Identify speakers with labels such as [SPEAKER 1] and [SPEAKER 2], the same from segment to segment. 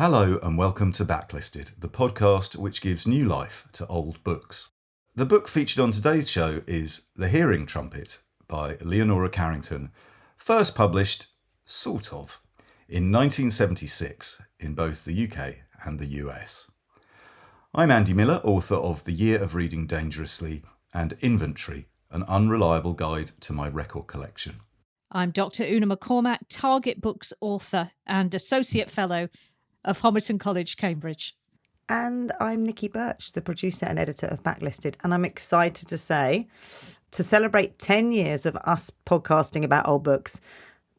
[SPEAKER 1] Hello and welcome to Backlisted, the podcast which gives new life to old books. The book featured on today's show is The Hearing Trumpet by Leonora Carrington, first published, sort of, in 1976 in both the UK and the US. I'm Andy Miller, author of The Year of Reading Dangerously and Inventory, an unreliable guide to my record collection.
[SPEAKER 2] I'm Dr. Una McCormack, Target Books author and Associate Fellow of Homerton College, Cambridge.
[SPEAKER 3] And I'm Nicky Birch, the producer and editor of Backlisted. And I'm excited to say, to celebrate 10 years of us podcasting about old books,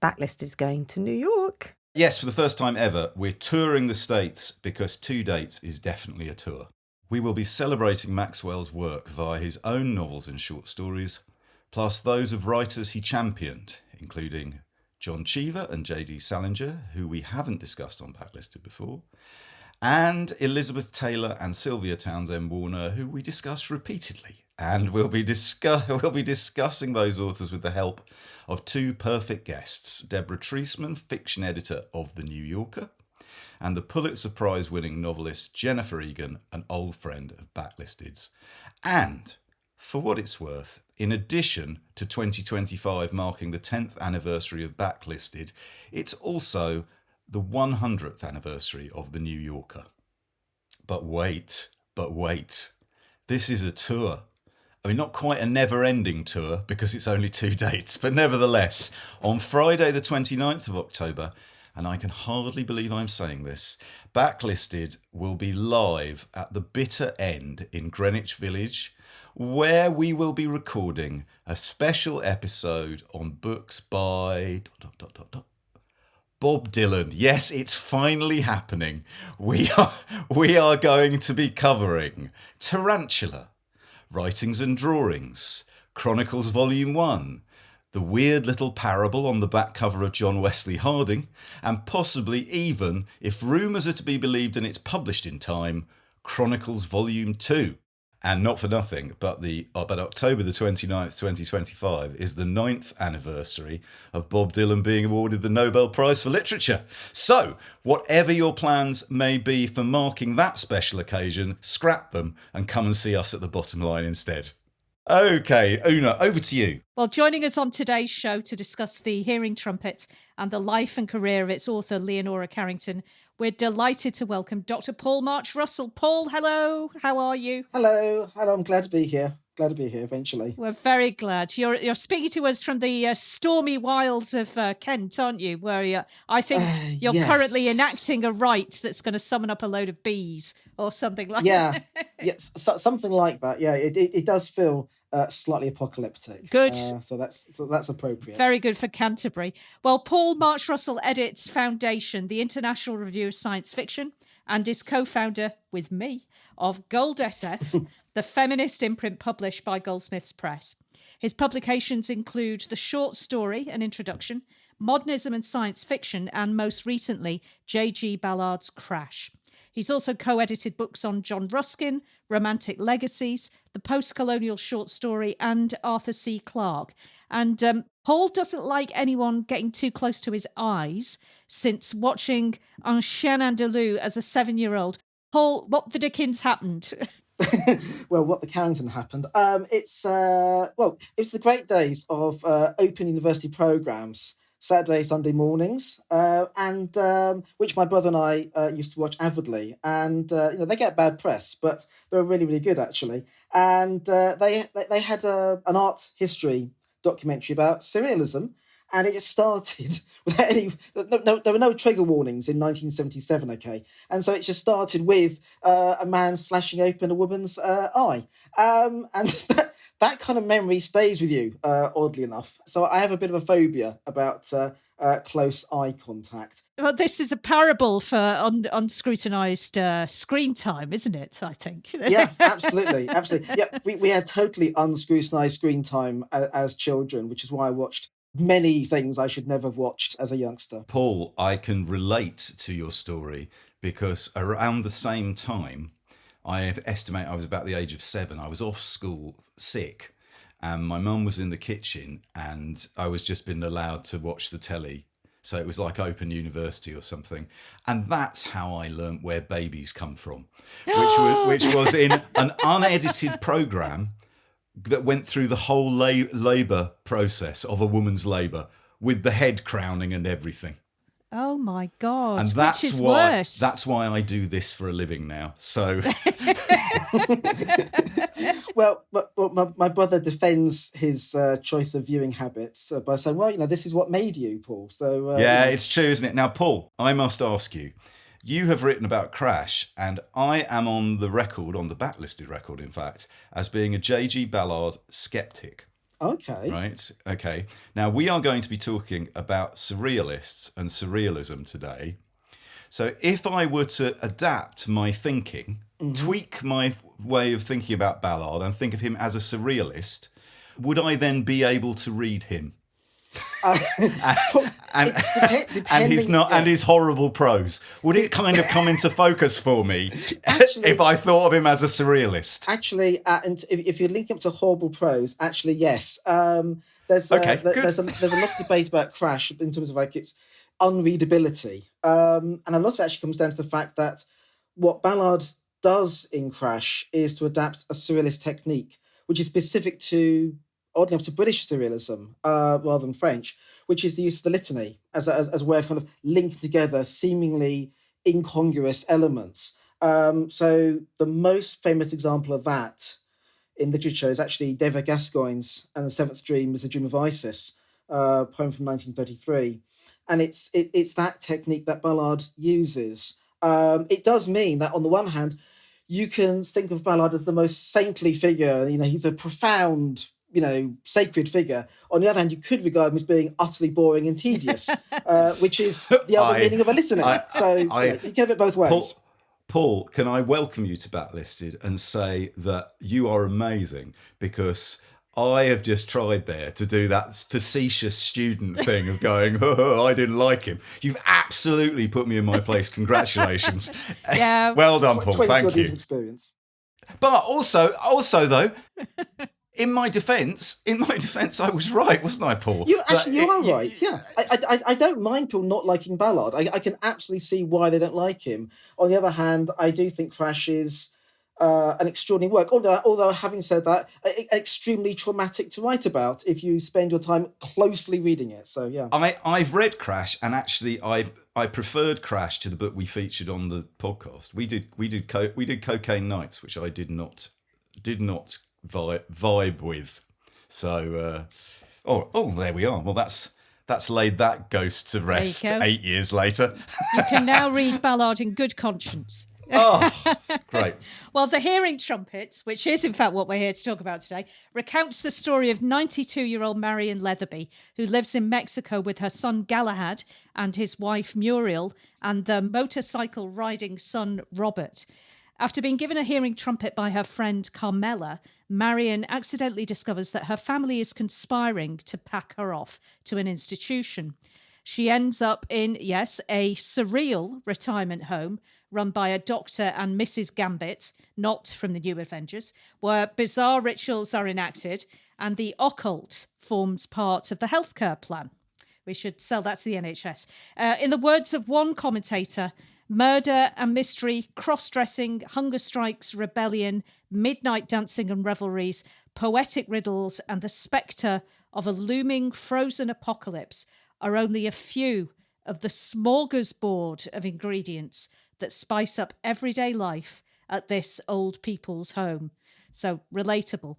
[SPEAKER 3] Backlisted is going to New York.
[SPEAKER 1] Yes, for the first time ever, we're touring the States because 2 dates is definitely a tour. We will be celebrating Maxwell's work via his own novels and short stories, plus those of writers he championed, including John Cheever and J.D. Salinger, who we haven't discussed on Backlisted before, and Elizabeth Taylor and Sylvia Townsend Warner, who we discuss repeatedly. And we'll be discussing those authors with the help of 2 perfect guests, Deborah Treisman, fiction editor of The New Yorker, and the Pulitzer Prize-winning novelist Jennifer Egan, an old friend of Backlisted's. And, for what it's worth, in addition to 2025 marking the 10th anniversary of Backlisted, it's also the 100th anniversary of The New Yorker. But wait, this is a tour. I mean, not quite a never-ending tour because it's only 2 dates, but nevertheless, on Friday the 29th of October, and I can hardly believe I'm saying this, Backlisted will be live at the Bitter End in Greenwich Village, where we will be recording a special episode on books by... Bob Dylan. Yes, it's finally happening. We are going to be covering Tarantula, Writings and Drawings, Chronicles Volume 1, The Weird Little Parable on the back cover of John Wesley Harding, and possibly even, if rumours are to be believed and it's published in time, Chronicles Volume 2. And not for nothing, but October the 29th, 2025 is the 9th anniversary of Bob Dylan being awarded the Nobel Prize for Literature. So, whatever your plans may be for marking that special occasion, scrap them and come and see us at the Bottom Line instead. Okay, Una, over to you.
[SPEAKER 2] Well, joining us on today's show to discuss The Hearing Trumpet and the life and career of its author, Leonora Carrington, we're delighted to welcome Dr. Paul March Russell. Paul, hello. How are you?
[SPEAKER 4] Hello. I'm glad to be here. Eventually.
[SPEAKER 2] We're very glad. You're speaking to us from the stormy wilds of Kent, aren't you? Where I think you're
[SPEAKER 4] yes.
[SPEAKER 2] currently enacting a rite that's going to summon up a load of bees or something like that.
[SPEAKER 4] Yes, something like that. Yeah, it does feel slightly apocalyptic.
[SPEAKER 2] Good.
[SPEAKER 4] So that's appropriate.
[SPEAKER 2] Very good for Canterbury. Well, Paul March Russell edits Foundation, the International Review of Science Fiction, and is co-founder, with me, of Gold SF, the feminist imprint published by Goldsmiths Press. His publications include The Short Story, an Introduction, Modernism and Science Fiction, and most recently, J.G. Ballard's Crash. He's also co-edited books on John Ruskin, Romantic Legacies, the Post-Colonial Short Story, and Arthur C. Clarke. And Paul doesn't like anyone getting too close to his eyes since watching Un Chien Andalou as a 7-year-old. Paul, what the dickens happened?
[SPEAKER 4] Well, what the Carrington happened. It's the great days of open university programmes, Saturday, Sunday mornings, and which my brother and I used to watch avidly. And they get bad press, but they're really, really good actually. And they had an art history documentary about surrealism, and it just started without any. No, there were no trigger warnings in 1977. Okay, and so it just started with a man slashing open a woman's eye, and that kind of memory stays with you, oddly enough. So I have a bit of a phobia about close eye contact.
[SPEAKER 2] Well, this is a parable for unscrutinised screen time, isn't it, I think?
[SPEAKER 4] Yeah, absolutely. Yeah, we had totally unscrutinised screen time as children, which is why I watched many things I should never have watched as a youngster.
[SPEAKER 1] Paul, I can relate to your story because around the same time, I estimate I was about the age of 7. I was off school sick and my mum was in the kitchen and I was just been allowed to watch the telly So it was like Open University or something. And that's how I learnt where babies come from, which was in an unedited programme that went through the whole labour process of a woman's labour with the head crowning and everything.
[SPEAKER 2] Oh my God!
[SPEAKER 1] And
[SPEAKER 2] Which is worse?
[SPEAKER 1] that's why I do this for a living now. So,
[SPEAKER 4] well, my brother defends his choice of viewing habits by saying, "Well, this is what made you, Paul." So
[SPEAKER 1] yeah, it's true, isn't it? Now, Paul, I must ask you. You have written about Crash, and I am on the backlisted record, in fact, as being a J.G. Ballard skeptic.
[SPEAKER 4] Okay.
[SPEAKER 1] Right. Okay. Now we are going to be talking about surrealists and surrealism today. So if I were to adapt my thinking, tweak my way of thinking about Ballard and think of him as a surrealist, would I then be able to read him? And his horrible prose, would it kind of come into focus for me if I thought of him as a surrealist?
[SPEAKER 4] Actually, and if you link him to horrible prose, actually, yes. There's a lot of debate about Crash in terms of like its unreadability, and a lot of it actually comes down to the fact that what Ballard does in Crash is to adapt a surrealist technique, which is specific to, oddly enough, to British surrealism rather than French, which is the use of the litany as a way of kind of linking together seemingly incongruous elements. So the most famous example of that in literature is actually David Gascoigne's "And the Seventh Dream is the Dream of Isis," poem from 1933. And it's that technique that Ballard uses. It does mean that on the one hand, you can think of Ballard as the most saintly figure. He's a profound, sacred figure. On the other hand, you could regard him as being utterly boring and tedious, which is the other meaning of a litany. You can have it both ways.
[SPEAKER 1] Paul, can I welcome you to Backlisted and say that you are amazing, because I have just tried there to do that facetious student thing of going, oh, I didn't like him. You've absolutely put me in my place. Congratulations.
[SPEAKER 2] Yeah.
[SPEAKER 1] Well done, Paul. Thank you.
[SPEAKER 4] Experience.
[SPEAKER 1] But also though, in my defence, I was right, wasn't I, Paul?
[SPEAKER 4] You are right. Yeah, I don't mind people not liking Ballard. I can absolutely see why they don't like him. On the other hand, I do think Crash is an extraordinary work. Although having said that, extremely traumatic to write about if you spend your time closely reading it. So yeah,
[SPEAKER 1] I've read Crash, and actually I preferred Crash to the book we featured on the podcast. We did Cocaine Nights, which I did not vibe with. So there we are. Well, that's laid that ghost to rest 8 years later.
[SPEAKER 2] You can now read Ballard in good conscience.
[SPEAKER 1] Oh, great.
[SPEAKER 2] Well, the Hearing Trumpet, which is in fact what we're here to talk about today, recounts the story of 92-year-old Marion Leatherby, who lives in Mexico with her son Galahad and his wife Muriel and their motorcycle riding son Robert. After being given a hearing trumpet by her friend Carmela, Marion accidentally discovers that her family is conspiring to pack her off to an institution. She ends up in, a surreal retirement home run by a Dr. and Mrs. Gambit, not from the New Avengers, where bizarre rituals are enacted and the occult forms part of the healthcare plan. We should sell that to the NHS. In the words of one commentator, murder and mystery, cross-dressing, hunger strikes, rebellion, midnight dancing and revelries, poetic riddles, and the spectre of a looming frozen apocalypse are only a few of the smorgasbord of ingredients that spice up everyday life at this old people's home. So relatable.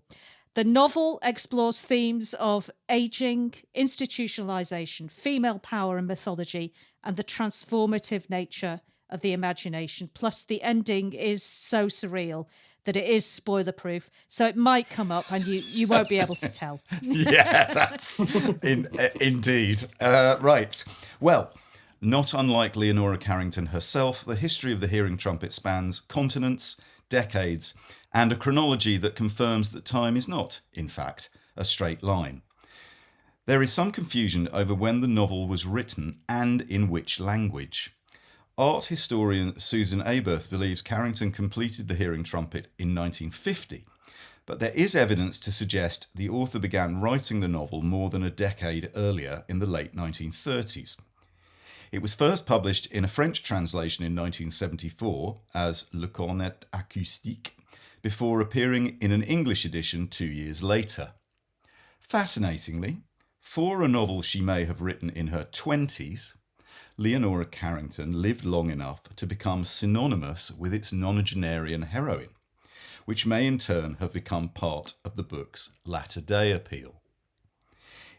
[SPEAKER 2] The novel explores themes of aging, institutionalization, female power and mythology, and the transformative nature of the imagination. Plus, the ending is so surreal that it is spoiler-proof, so it might come up and you won't be able to tell.
[SPEAKER 1] Yeah, that's indeed. Right. Well, not unlike Leonora Carrington herself, the history of the hearing trumpet spans continents, decades, and a chronology that confirms that time is not, in fact, a straight line. There is some confusion over when the novel was written and in which language. Art historian Susan Aberth believes Carrington completed the Hearing Trumpet in 1950, but there is evidence to suggest the author began writing the novel more than a decade earlier in the late 1930s. It was first published in a French translation in 1974 as Le Cornet Acoustique, before appearing in an English edition 2 years later. Fascinatingly, for a novel she may have written in her 20s, Leonora Carrington lived long enough to become synonymous with its nonagenarian heroine, which may in turn have become part of the book's latter-day appeal.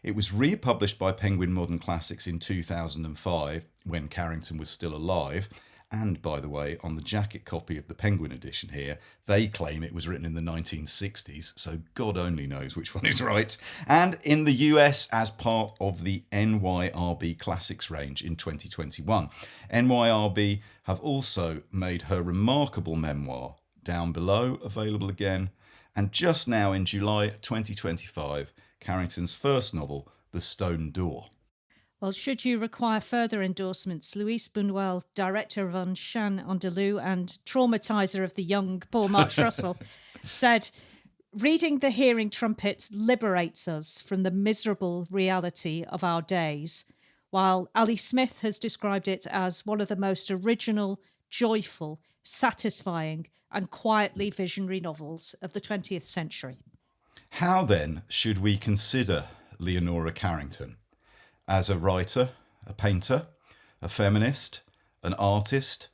[SPEAKER 1] It was republished by Penguin Modern Classics in 2005, when Carrington was still alive, and, by the way, on the jacket copy of the Penguin edition here, they claim it was written in the 1960s, so God only knows which one is right, and in the US as part of the NYRB Classics range in 2021. NYRB have also made her remarkable memoir, Down Below, available again, and just now in July 2025, Carrington's first novel, The Stone Door.
[SPEAKER 2] Well, should you require further endorsements, Louise Buñuel, director of Un Chien Andalou and traumatizer of the young Paul March Russell, said, "Reading the Hearing Trumpet liberates us from the miserable reality of our days," while Ali Smith has described it as one of the most original, joyful, satisfying and quietly visionary novels of the 20th century.
[SPEAKER 1] How then should we consider Leonora Carrington? As a writer, a painter, a feminist, an artist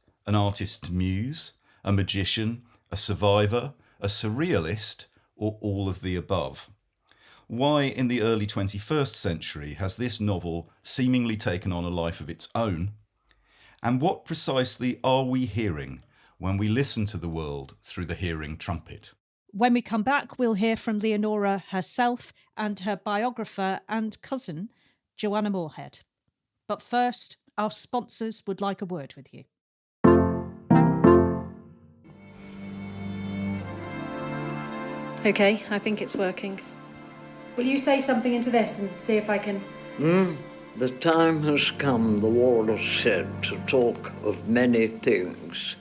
[SPEAKER 1] muse, a magician, a survivor, a surrealist, or all of the above? Why, in the early 21st century, has this novel seemingly taken on a life of its own? And what precisely are we hearing when we listen to the world through the hearing trumpet?
[SPEAKER 2] When we come back, we'll hear from Leonora herself and her biographer and cousin, Joanna Moorhead. But first, our sponsors would like a word with you.
[SPEAKER 5] Okay, I think it's working. Will you say something into this and see if I can...
[SPEAKER 6] The time has come, the warder said, to talk of many things,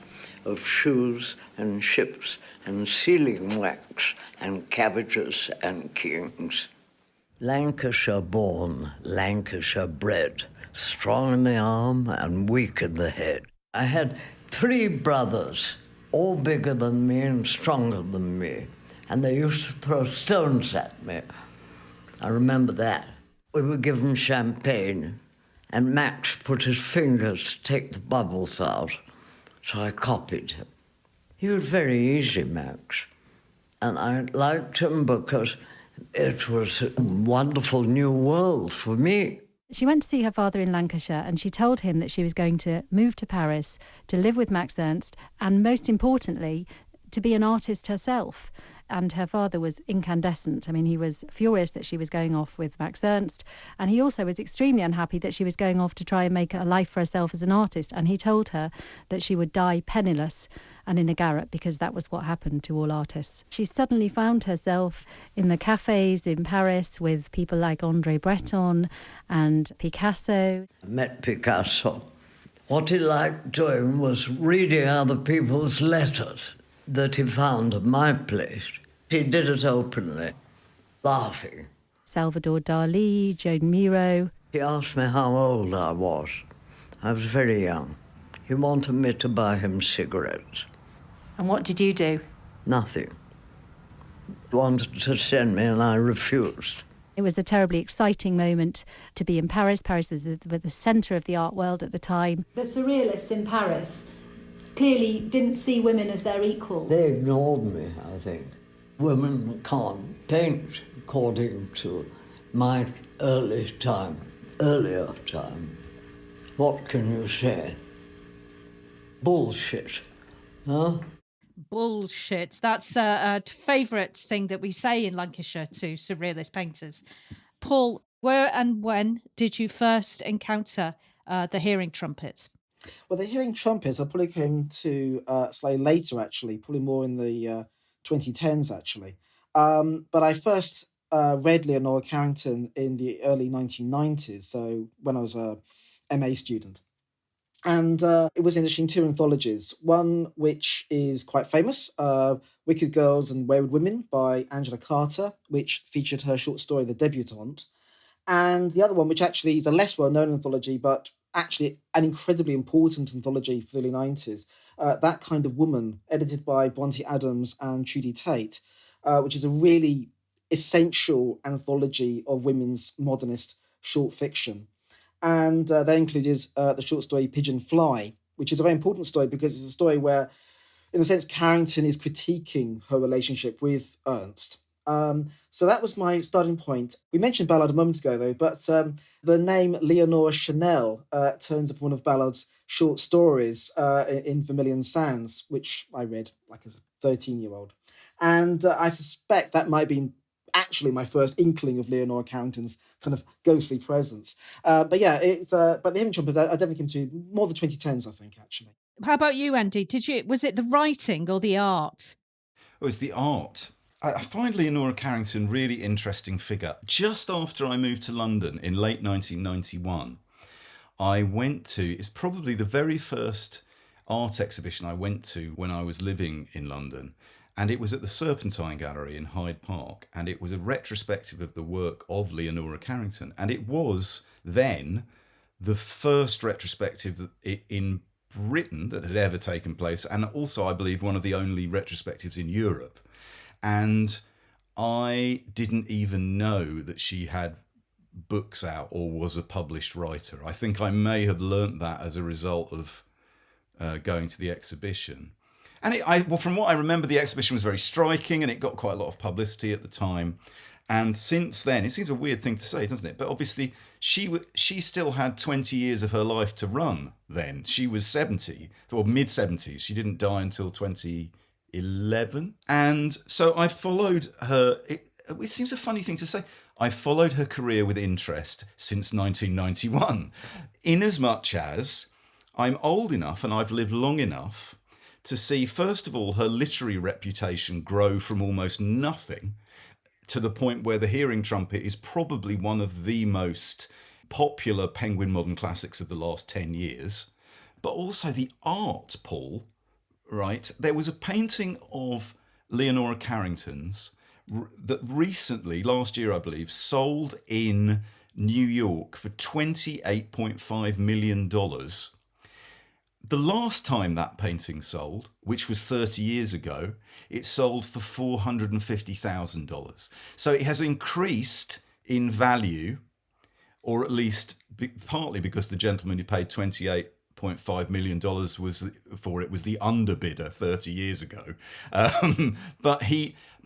[SPEAKER 6] of shoes and ships and sealing wax and cabbages and kings. Lancashire born, Lancashire bred, strong in the arm and weak in the head. I had 3 brothers, all bigger than me and stronger than me, and they used to throw stones at me. I remember that. We were given champagne, and Max put his fingers to take the bubbles out, so I copied him. He was very easy, Max, and I liked him because it was a wonderful new world for me.
[SPEAKER 7] She went to see her father in Lancashire and she told him that she was going to move to Paris to live with Max Ernst and, most importantly, to be an artist herself. And her father was incandescent. I mean, he was furious that she was going off with Max Ernst, and he also was extremely unhappy that she was going off to try and make a life for herself as an artist. And he told her that she would die penniless and in a garret, because that was what happened to all artists. She suddenly found herself in the cafes in Paris with people like André Breton and Picasso.
[SPEAKER 6] I met Picasso. What he liked doing was reading other people's letters that he found at my place. He did it openly, laughing.
[SPEAKER 7] Salvador Dali, Joan Miro.
[SPEAKER 6] He asked me how old I was. I was very young. He wanted me to buy him cigarettes.
[SPEAKER 5] And what did you do?
[SPEAKER 6] Nothing. He wanted to send me and I refused.
[SPEAKER 7] It was a terribly exciting moment to be in Paris. Paris was the centre of the art world at the time.
[SPEAKER 5] The surrealists in Paris clearly didn't see women as their equals.
[SPEAKER 6] They ignored me, I think. Women can't paint according to my earlier time. What can you say? Bullshit, huh?
[SPEAKER 2] Bullshit. That's a favourite thing that we say in Lancashire to surrealist painters. Paul, where and when did you first encounter the hearing trumpet?
[SPEAKER 4] Well, the hearing trumpets I probably came to slightly later, actually, probably more in the 2010s, actually. But I first read Leonora Carrington in the early 1990s, so when I was a MA student. And it was interesting, 2 anthologies. One which is quite famous, Wicked Girls and Wayward Women by Angela Carter, which featured her short story, The Debutante. And the other one, which actually is a less well-known anthology, but actually an incredibly important anthology for the early 90s, That Kind of Woman, edited by Bronte Adams and Trudy Tate, which is a really essential anthology of women's modernist short fiction. And they included the short story Pigeon Fly, which is a very important story because it's a story where, in a sense, Carrington is critiquing her relationship with Ernst. So that was my starting point. We mentioned Ballard a moment ago, though, but the name Leonora Chanel turns up one of Ballard's short stories in Vermilion Sands, which I read like as a 13-year-old. And I suspect that might be actually my first inkling of Leonora Carrington's kind of ghostly presence. But the Hearing Trumpet, I definitely came to more the 2010s, I think, actually.
[SPEAKER 2] How about you, Andy? Was it the writing or the art?
[SPEAKER 1] It was the art. I find Leonora Carrington a really interesting figure. Just after I moved to London in late 1991, I went to, it's probably the very first art exhibition I went to when I was living in London. And it was at the Serpentine Gallery in Hyde Park. And it was a retrospective of the work of Leonora Carrington. And it was then the first retrospective in Britain that had ever taken place. And also, I believe, one of the only retrospectives in Europe. And I didn't even know that she had books out or was a published writer. I think I may have learnt that as a result of going to the exhibition. And from what I remember, the exhibition was very striking and it got quite a lot of publicity at the time. And since then, it seems a weird thing to say, doesn't it? But obviously, she still had 20 years of her life to run then. She was 70, or mid-70s. She didn't die until 2011. And so I followed her. It seems a funny thing to say. I followed her career with interest since 1991, in as much as I'm old enough and I've lived long enough to see, first of all, her literary reputation grow from almost nothing to the point where the Hearing Trumpet is probably one of the most popular Penguin Modern Classics of the last 10 years. But also the art, Paul, right? There was a painting of Leonora Carrington's that recently, last year I believe, sold in New York for $28.5 million. The last time that painting sold, which was 30 years ago, it sold for $450,000. So it has increased in value, or at least partly because the gentleman who paid $28.5 million was the underbidder 30 years ago.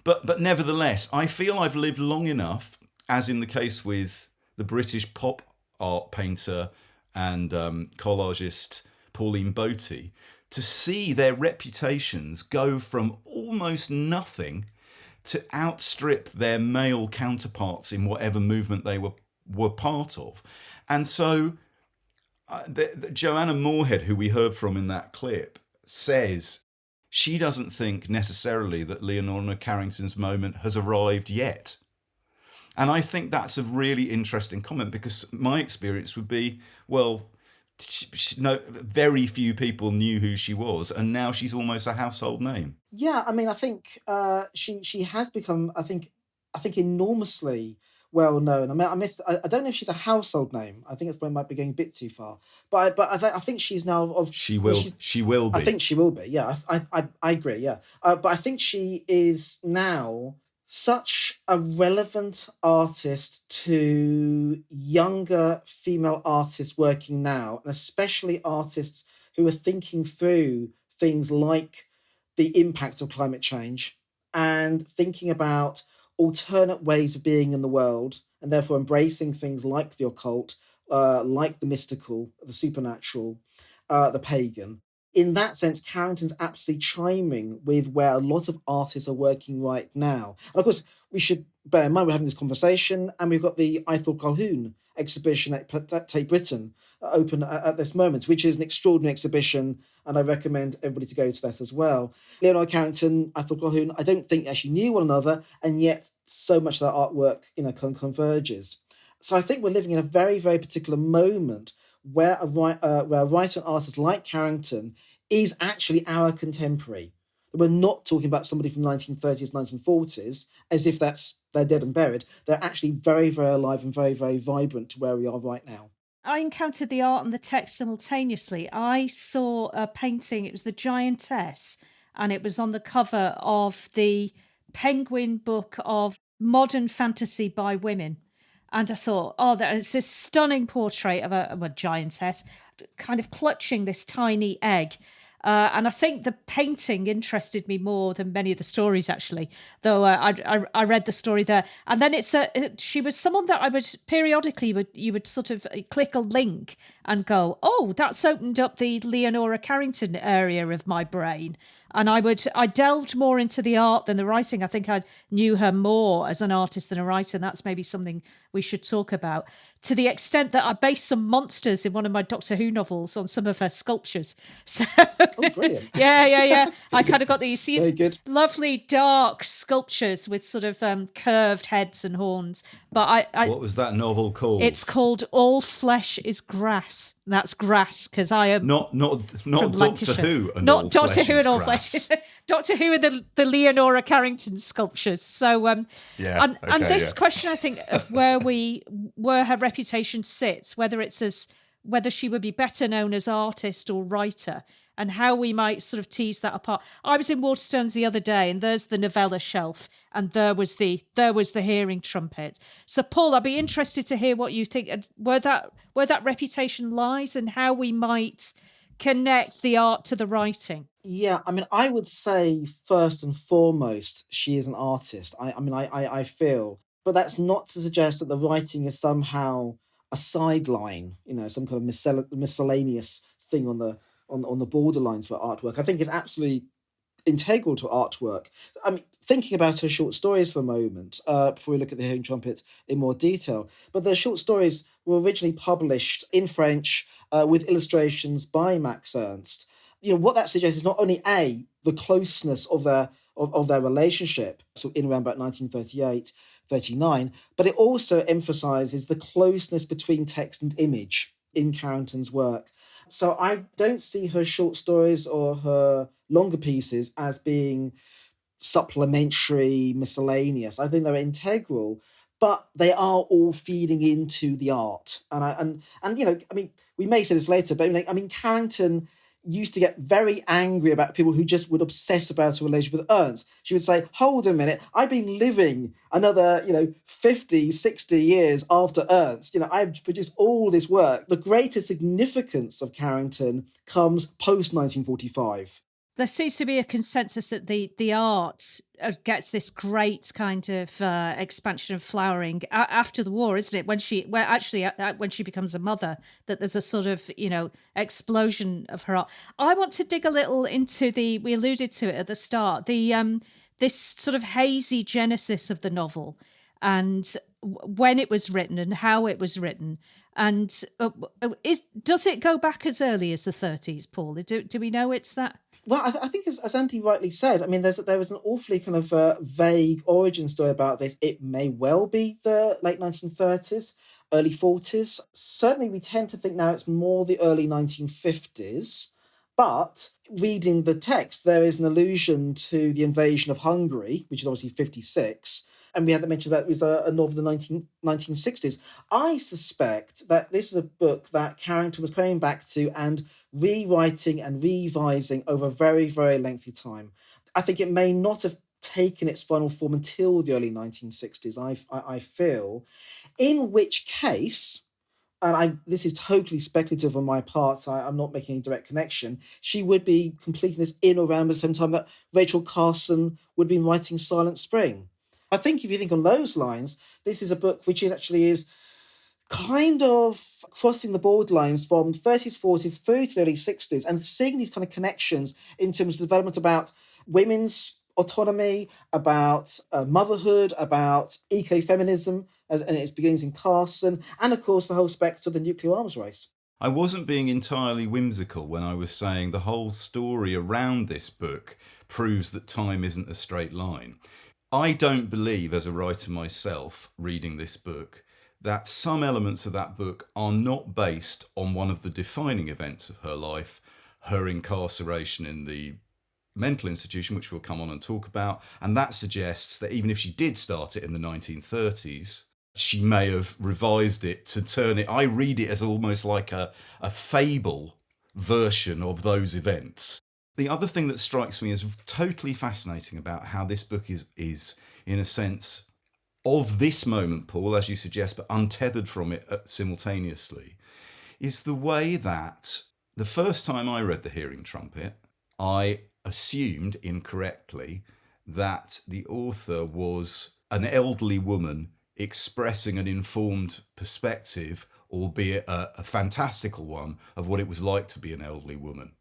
[SPEAKER 1] But nevertheless, I feel I've lived long enough, as in the case with the British pop art painter and collagist Pauline Boty, to see their reputations go from almost nothing to outstrip their male counterparts in whatever movement they were part of. And so Joanna Moorhead, who we heard from in that clip, says she doesn't think necessarily that Leonora Carrington's moment has arrived yet. And I think that's a really interesting comment, because my experience would be, well, very few people knew who she was, and now she's almost a household name.
[SPEAKER 4] Yeah, I mean, I think she has become, I think enormously well known. I mean, I don't know if she's a household name. I think it might be going a bit too far. But I think she's now of.
[SPEAKER 1] She will be.
[SPEAKER 4] I think she will be. Yeah, I agree. Yeah, but I think she is now such a relevant artist to younger female artists working now, and especially artists who are thinking through things like the impact of climate change and thinking about alternate ways of being in the world, and therefore embracing things like the occult, like the mystical, the supernatural, the pagan. In that sense, Carrington's absolutely chiming with where a lot of artists are working right now. And of course, we should bear in mind we're having this conversation, and we've got the Ithell Colquhoun exhibition at Tate Britain open at this moment, which is an extraordinary exhibition, and I recommend everybody to go to that as well. Leonora Carrington, Ithell Colquhoun, I don't think they actually knew one another, and yet so much of their artwork, converges. So I think we're living in a very, very particular moment where a writer and artist like Carrington is actually our contemporary. We're not talking about somebody from the 1930s, 1940s, as if they're dead and buried. They're actually very, very alive and very, very vibrant to where we are right now.
[SPEAKER 2] I encountered the art and the text simultaneously. I saw a painting, it was The Giantess, and it was on the cover of the Penguin book of modern fantasy by women. And I thought, oh, that is this stunning portrait of a giantess kind of clutching this tiny egg. And I think the painting interested me more than many of the stories, actually, though I read the story there. And then she was someone that I would periodically, you would sort of click a link and go, oh, that's opened up the Leonora Carrington area of my brain. And I delved more into the art than the writing. I think I knew her more as an artist than a writer, and that's maybe something we should talk about. To the extent that I based some monsters in one of my Doctor Who novels on some of her sculptures. So,
[SPEAKER 4] Oh, brilliant.
[SPEAKER 2] yeah. I kind of got these
[SPEAKER 4] Very good.
[SPEAKER 2] lovely dark sculptures with sort of curved heads and horns. But
[SPEAKER 1] What was that novel called?
[SPEAKER 2] it's called All Flesh is Grass. And that's grass because I am
[SPEAKER 1] not
[SPEAKER 2] from
[SPEAKER 1] Doctor
[SPEAKER 2] Lancashire.
[SPEAKER 1] Who and
[SPEAKER 2] Not
[SPEAKER 1] all
[SPEAKER 2] Doctor
[SPEAKER 1] flesh
[SPEAKER 2] Who
[SPEAKER 1] is
[SPEAKER 2] and All
[SPEAKER 1] grass.
[SPEAKER 2] Flesh. Doctor Who and the Leonora Carrington sculptures. So
[SPEAKER 1] Yeah,
[SPEAKER 2] and
[SPEAKER 1] okay,
[SPEAKER 2] this
[SPEAKER 1] yeah.
[SPEAKER 2] question, I think, of where her reputation sits, whether she would be better known as artist or writer, and how we might sort of tease that apart. I was in Waterstones the other day, and there's the novella shelf, and there was the Hearing Trumpet. So, Paul, I'd be interested to hear what you think, where that reputation lies, and how we might connect the art to the writing.
[SPEAKER 4] Yeah, I mean, I would say first and foremost, she is an artist. I feel, but that's not to suggest that the writing is somehow a sideline, some kind of miscellaneous thing on the borderlines for artwork. I think it's absolutely integral to artwork. I mean, thinking about her short stories for a moment, before we look at the Hearing Trumpet in more detail, but the short stories were originally published in French with illustrations by Max Ernst. What that suggests is not only the closeness of their relationship, so in around about 1938, 39, but it also emphasises the closeness between text and image in Carrington's work. So I don't see her short stories or her longer pieces as being supplementary, miscellaneous. I think they're integral, but they are all feeding into the art. And we may say this later, but Carrington used to get very angry about people who just would obsess about a relationship with Ernst. She would say, hold a minute, I've been living another, 50, 60 years after Ernst. I've produced all this work. The greater significance of Carrington comes post-1945.
[SPEAKER 2] There seems to be a consensus that the art gets this great kind of expansion and flowering after the war, isn't it? When she becomes a mother, that there's a sort of explosion of her art. I want to dig a little into we alluded to it at the start, this sort of hazy genesis of the novel, and when it was written and how it was written. And does it go back as early as the 30s, Paul? Do we know it's that?
[SPEAKER 4] Well, I think as Andy rightly said, I mean, there was an awfully kind of vague origin story about this. It may well be the late 1930s, early 40s. Certainly, we tend to think now it's more the early 1950s. But reading the text, there is an allusion to the invasion of Hungary, which is obviously 56. And we had to mention that it was a novel in the 1960s. I suspect that this is a book that Carrington was coming back to and rewriting and revising over a very, very lengthy time. I think it may not have taken its final form until the early 1960s, I feel. In which case, and this is totally speculative on my part, I'm not making any direct connection, she would be completing this in or around the same time that Rachel Carson would have been writing Silent Spring. I think if you think on those lines, this is a book which is kind of crossing the borderlines from 30s, 40s through to the early 60s and seeing these kind of connections in terms of development about women's autonomy, about motherhood, about ecofeminism and its beginnings in Carson, and of course the whole spectre of the nuclear arms race.
[SPEAKER 1] I wasn't being entirely whimsical when I was saying the whole story around this book proves that time isn't a straight line. I don't believe, as a writer myself, reading this book, that some elements of that book are not based on one of the defining events of her life, her incarceration in the mental institution, which we'll come on and talk about. And that suggests that even if she did start it in the 1930s, She may have revised it to turn it. I read it as almost like a fable version of those events. The other thing that strikes me as totally fascinating about how this book is in a sense, of this moment, Paul, as you suggest, but untethered from it simultaneously, is the way that the first time I read The Hearing Trumpet, I assumed incorrectly that the author was an elderly woman expressing an informed perspective, albeit a fantastical one, of what it was like to be an elderly woman.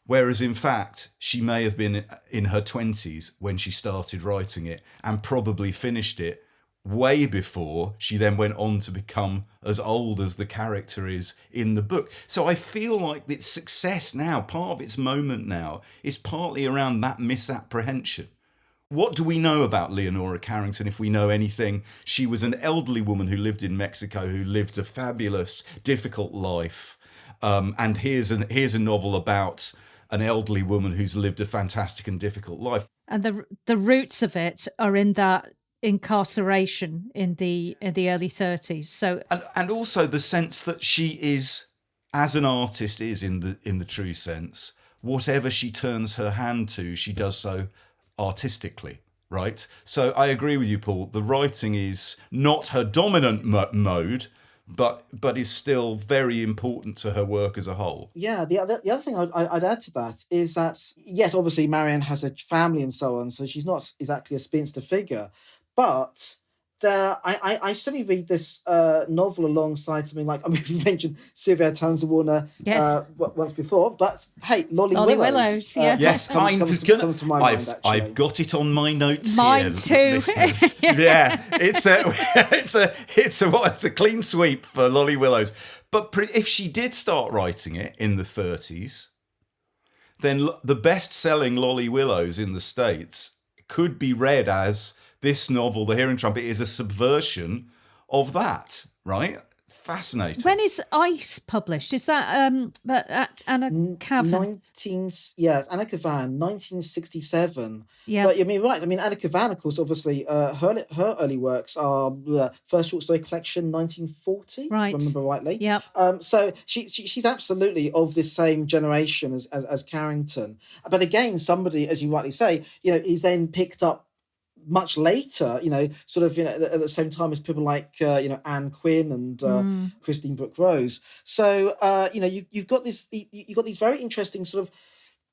[SPEAKER 1] Whereas, in fact, she may have been in her 20s when she started writing it and probably finished it way before she then went on to become as old as the character is in the book. So I feel like its success now, part of its moment now, is partly around that misapprehension. What do we know about Leonora Carrington, if we know anything? She was an elderly woman who lived in Mexico, who lived a fabulous, difficult life. And here's a novel about an elderly woman who's lived a fantastic and difficult life.
[SPEAKER 2] And the roots of it are in that incarceration in the early 30s. So
[SPEAKER 1] and also the sense that she is, as an artist is in the true sense, whatever she turns her hand to, she does so artistically, right? So I agree with you, Paul. The writing is not her dominant mode, but is still very important to her work as a whole.
[SPEAKER 4] Yeah, the other thing I'd add to that is that, yes, obviously Marianne has a family and so on, so she's not exactly a spinster figure, but I certainly read this novel alongside something like, I mean, we mentioned Sylvia Townsend-Warner once before, but hey, Lolly Willows.
[SPEAKER 1] Yes,
[SPEAKER 4] comes to my mind, actually.
[SPEAKER 1] I've got it on my notes
[SPEAKER 2] Mine
[SPEAKER 1] here.
[SPEAKER 2] too.
[SPEAKER 1] Yeah, it's a clean sweep for Lolly Willows. But if she did start writing it in the 30s, then the best-selling Lolly Willows in the States could be read as this novel, The Hearing Trumpet, is a subversion of that, right? Fascinating.
[SPEAKER 2] when is Ice published? Is that Anna Kavan?
[SPEAKER 4] Anna Kavan, 1967.
[SPEAKER 2] Yeah.
[SPEAKER 4] But I mean, right. I mean, Anna Kavan, of course, obviously, her early works are first short story collection, 1940.
[SPEAKER 2] Right.
[SPEAKER 4] If I remember rightly.
[SPEAKER 2] Yeah.
[SPEAKER 4] So she's absolutely of this same generation as Carrington. But again, somebody, as you rightly say, he's then picked up much later, sort of, at the same time as people like, Anne Quinn and Christine Brooke Rose. So, you've got these very interesting sort of,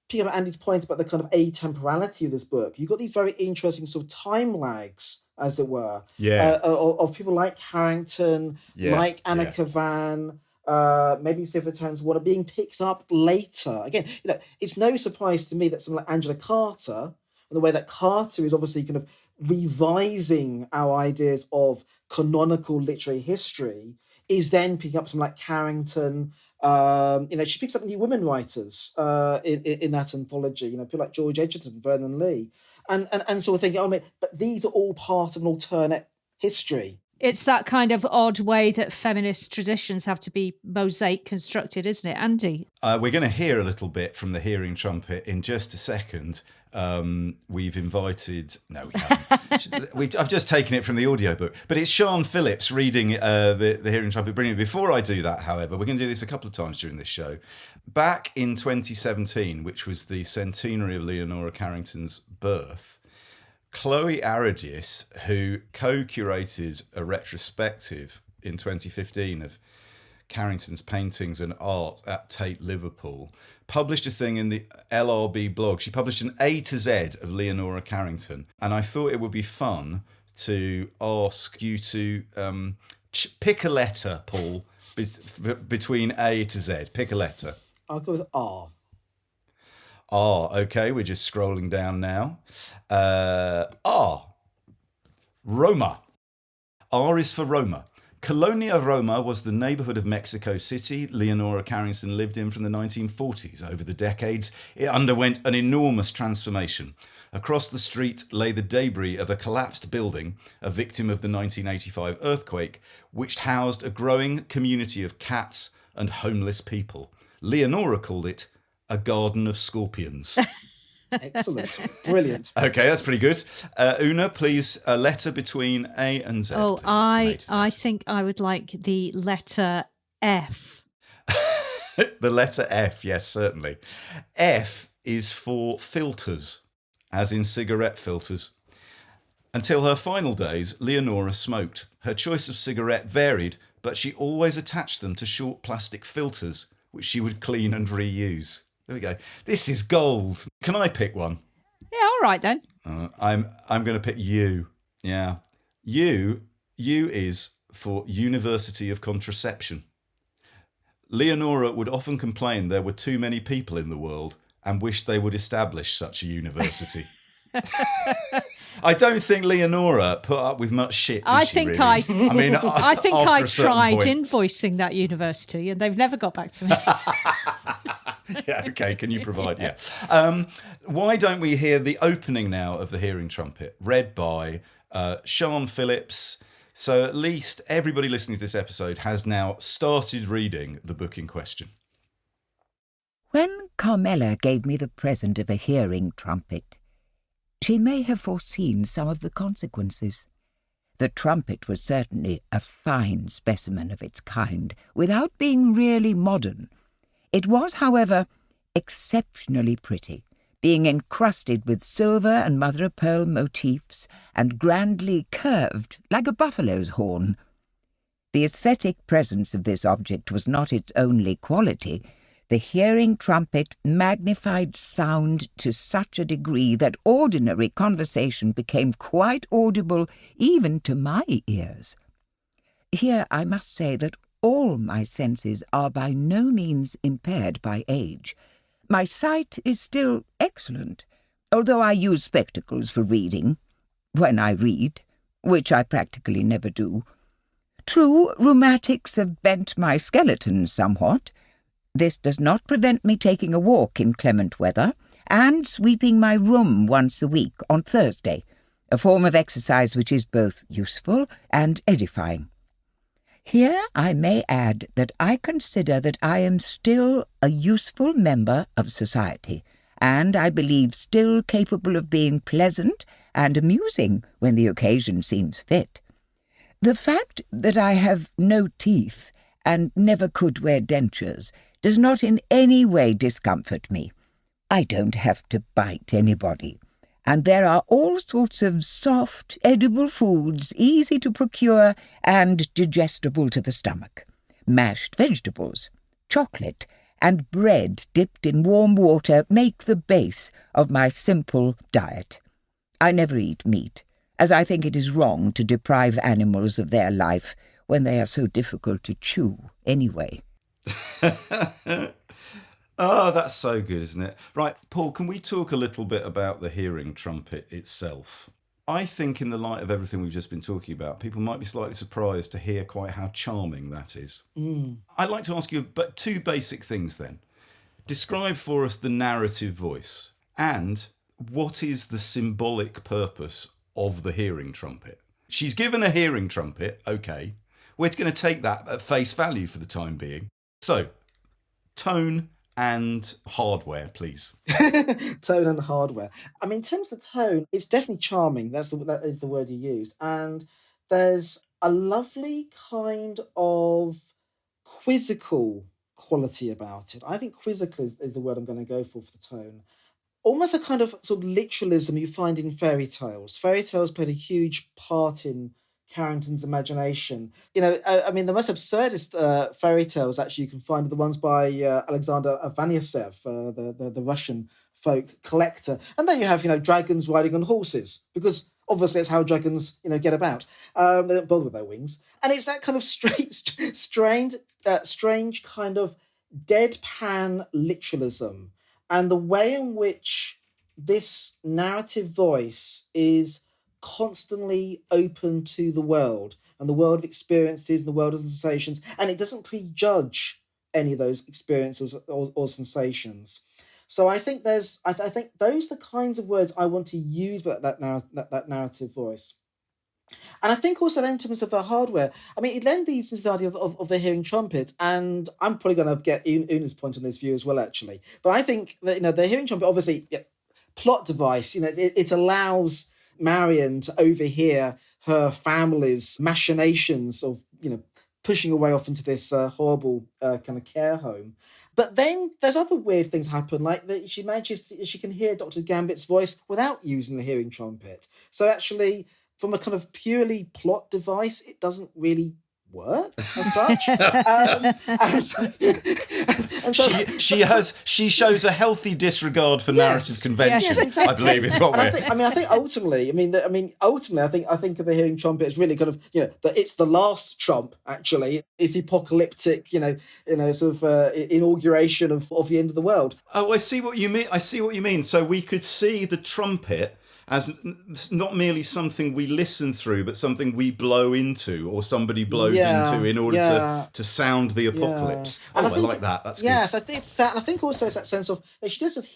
[SPEAKER 4] picking up Andy's point about the kind of atemporality of this book. You've got these very interesting sort of time lags, as it were, of people like Carrington, like Anna Kavan, maybe Sylvia Townsend-Warner being picked up later. Again, it's no surprise to me that someone like Angela Carter, and the way that Carter is obviously kind of revising our ideas of canonical literary history, is then picking up someone like Carrington. She picks up new women writers in that anthology. People like George Edgerton, Vernon Lee, and sort of thinking, but these are all part of an alternate history.
[SPEAKER 2] It's that kind of odd way that feminist traditions have to be mosaic constructed, isn't it, Andy?
[SPEAKER 1] We're going to hear a little bit from The Hearing Trumpet in just a second. We've invited... No, we haven't. I've just taken it from the audiobook. But it's Sian Phillips reading the Hearing Trumpet brilliantly. Before I do that, however, we're going to do this a couple of times during this show. Back in 2017, which was the centenary of Leonora Carrington's birth, Chloe Aridis, who co-curated a retrospective in 2015 of Carrington's paintings and art at Tate Liverpool, published a thing in the LRB blog. She published an A to Z of Leonora Carrington. And I thought it would be fun to ask you to pick a letter, Paul, between A to Z. Pick a letter.
[SPEAKER 4] I'll go with R.
[SPEAKER 1] Okay, we're just scrolling down now. R. Roma. R is for Roma. Colonia Roma was the neighbourhood of Mexico City Leonora Carrington lived in from the 1940s. Over the decades, it underwent an enormous transformation. Across the street lay the debris of a collapsed building, a victim of the 1985 earthquake, which housed a growing community of cats and homeless people. Leonora called it a garden of scorpions.
[SPEAKER 4] Excellent. Brilliant.
[SPEAKER 1] Okay, that's pretty good. Una, please, a letter between A and Z.
[SPEAKER 2] Oh,
[SPEAKER 1] please, from A to Z.
[SPEAKER 2] I think I would like the letter F.
[SPEAKER 1] The letter F, yes, certainly. F is for filters, as in cigarette filters. Until her final days, Leonora smoked. Her choice of cigarette varied, but she always attached them to short plastic filters, which she would clean and reuse. There we go. This is gold. Can I pick one?
[SPEAKER 2] Yeah, all right then.
[SPEAKER 1] I'm going to pick U. Yeah. U is for University of Contraception. Leonora would often complain there were too many people in the world and wished they would establish such a university. I don't think Leonora put up with much shit.
[SPEAKER 2] I
[SPEAKER 1] think
[SPEAKER 2] really?
[SPEAKER 1] I mean,
[SPEAKER 2] I think
[SPEAKER 1] after
[SPEAKER 2] I
[SPEAKER 1] a certain
[SPEAKER 2] tried
[SPEAKER 1] point.
[SPEAKER 2] invoicing that university and they've never got back to me.
[SPEAKER 1] Yeah, okay, can you provide? Yeah. Why don't we hear the opening now of the Hearing Trumpet, read by Sian Phillips? So at least everybody listening to this episode has now started reading the book in question.
[SPEAKER 8] When Carmela gave me the present of a hearing trumpet, she may have foreseen some of the consequences. The trumpet was certainly a fine specimen of its kind, without being really modern. It was, however, exceptionally pretty, being encrusted with silver and mother-of-pearl motifs and grandly curved like a buffalo's horn. The aesthetic presence of this object was not its only quality. The hearing trumpet magnified sound to such a degree that ordinary conversation became quite audible even to my ears. Here I must say that all my senses are by no means impaired by age. My sight is still excellent, although I use spectacles for reading, when I read, which I practically never do. True, rheumatics have bent my skeleton somewhat. This does not prevent me taking a walk in clement weather and sweeping my room once a week on Thursday, a form of exercise which is both useful and edifying. Here I may add that I consider that I am still a useful member of society, and I believe still capable of being pleasant and amusing when the occasion seems fit. The fact that I have no teeth and never could wear dentures does not in any way discomfort me. I don't have to bite anybody, and there are all sorts of soft, edible foods easy to procure and digestible to the stomach. Mashed vegetables, chocolate, and bread dipped in warm water make the base of my simple diet. I never eat meat, as I think it is wrong to deprive animals of their life when they are so difficult to chew anyway.
[SPEAKER 1] Oh, that's so good, isn't it? Right, Paul, can we talk a little bit about the hearing trumpet itself? I think in the light of everything we've just been talking about, people might be slightly surprised to hear quite how charming that is. I'd like to ask you but two basic things then. Describe for us the narrative voice and what is the symbolic purpose of the hearing trumpet? She's given a hearing trumpet, okay. We're going to take that at face value for the time being. So, tone and hardware, please.
[SPEAKER 4] Tone and hardware. I mean, in terms of tone, it's definitely charming. That is the word you used. And there's a lovely kind of quizzical quality about it. I think quizzical is the word I'm going to go for the tone. Almost a kind of sort of literalism you find in fairy tales. Fairy tales played a huge part in Carrington's imagination. You know, I mean, the most absurdist fairy tales actually you can find are the ones by Alexander Vanyasev, the Russian folk collector. And there you have, dragons riding on horses, because obviously that's how dragons, get about. They don't bother with their wings. And it's that kind of strange kind of deadpan literalism, and the way in which this narrative voice is constantly open to the world and the world of experiences and the world of sensations, and it doesn't prejudge any of those experiences or sensations. So I think I think those are the kinds of words I want to use with that narrative voice. And I think also in terms of the hardware, I mean, it then leads into the idea of the hearing trumpet, and I'm probably going to get Una's point on this view as well, actually. But I think that, the hearing trumpet, obviously, plot device. It allows Marion to overhear her family's machinations of, pushing away off into this horrible kind of care home. But then there's other weird things happen, like that she can hear Dr. Gambit's voice without using the hearing trumpet. So actually, from a kind of purely plot device, it doesn't really work as such.
[SPEAKER 1] She shows a healthy disregard for narrative convention.
[SPEAKER 4] Yes, exactly.
[SPEAKER 1] I believe is what we're.
[SPEAKER 4] I think ultimately, I think of the hearing trumpet as really kind of that it's the last trump. Actually, it's the apocalyptic, sort of inauguration of the end of the world.
[SPEAKER 1] Oh, I see what you mean. So we could see the trumpet as not merely something we listen through, but something we blow into, or somebody blows into in order to sound the apocalypse. Yeah. I like that. That's good.
[SPEAKER 4] Yes, I think it's that. And I think also it's that sense of that she doesn't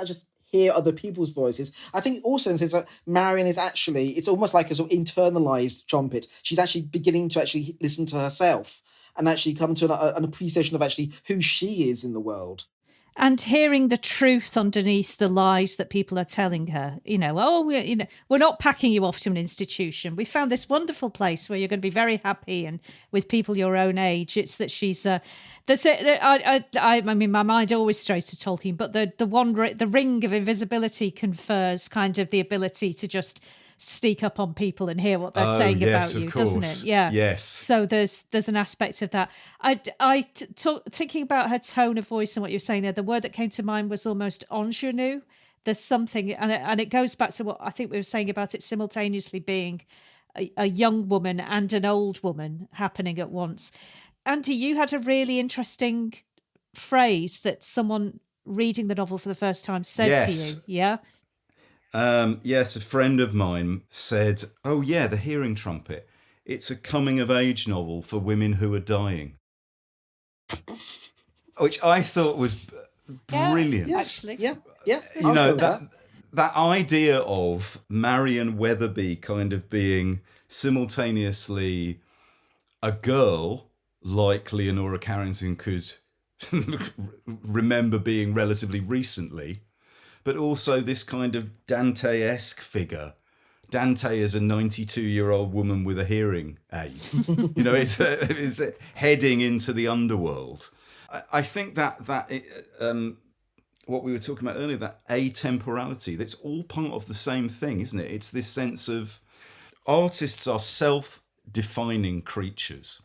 [SPEAKER 4] just hear other people's voices. I think also in the sense that Marion is actually, it's almost like a sort of internalized trumpet. She's actually beginning to actually listen to herself and actually come to an appreciation of actually who she is in the world.
[SPEAKER 2] And hearing the truth underneath the lies that people are telling her, we're not packing you off to an institution. We found this wonderful place where you're going to be very happy and with people your own age. It's that she's that's it. I mean, my mind always strays to Tolkien, but the ring of invisibility confers kind of the ability to just sneak up on people and hear what they're saying about you, doesn't it? Yeah.
[SPEAKER 1] Yes.
[SPEAKER 2] So there's an aspect of that. Thinking about her tone of voice and what you're saying there, the word that came to mind was almost ingenue. There's something, and it goes back to what I think we were saying about it simultaneously being a young woman and an old woman happening at once. Andy, you had a really interesting phrase that someone reading the novel for the first time said to you. Yeah.
[SPEAKER 1] Yes, a friend of mine said, "Oh yeah, The Hearing Trumpet. It's a coming-of-age novel for women who are dying," which I thought was brilliant.
[SPEAKER 2] Yeah, actually,
[SPEAKER 1] yeah. That idea of Marion Weatherby kind of being simultaneously a girl, like Leonora Carrington could remember being relatively recently, but also this kind of Dante-esque figure. Dante is a 92-year-old woman with a hearing aid. It's heading into the underworld. I think that what we were talking about earlier, that atemporality, that's all part of the same thing, isn't it? It's this sense of artists are self-defining creatures.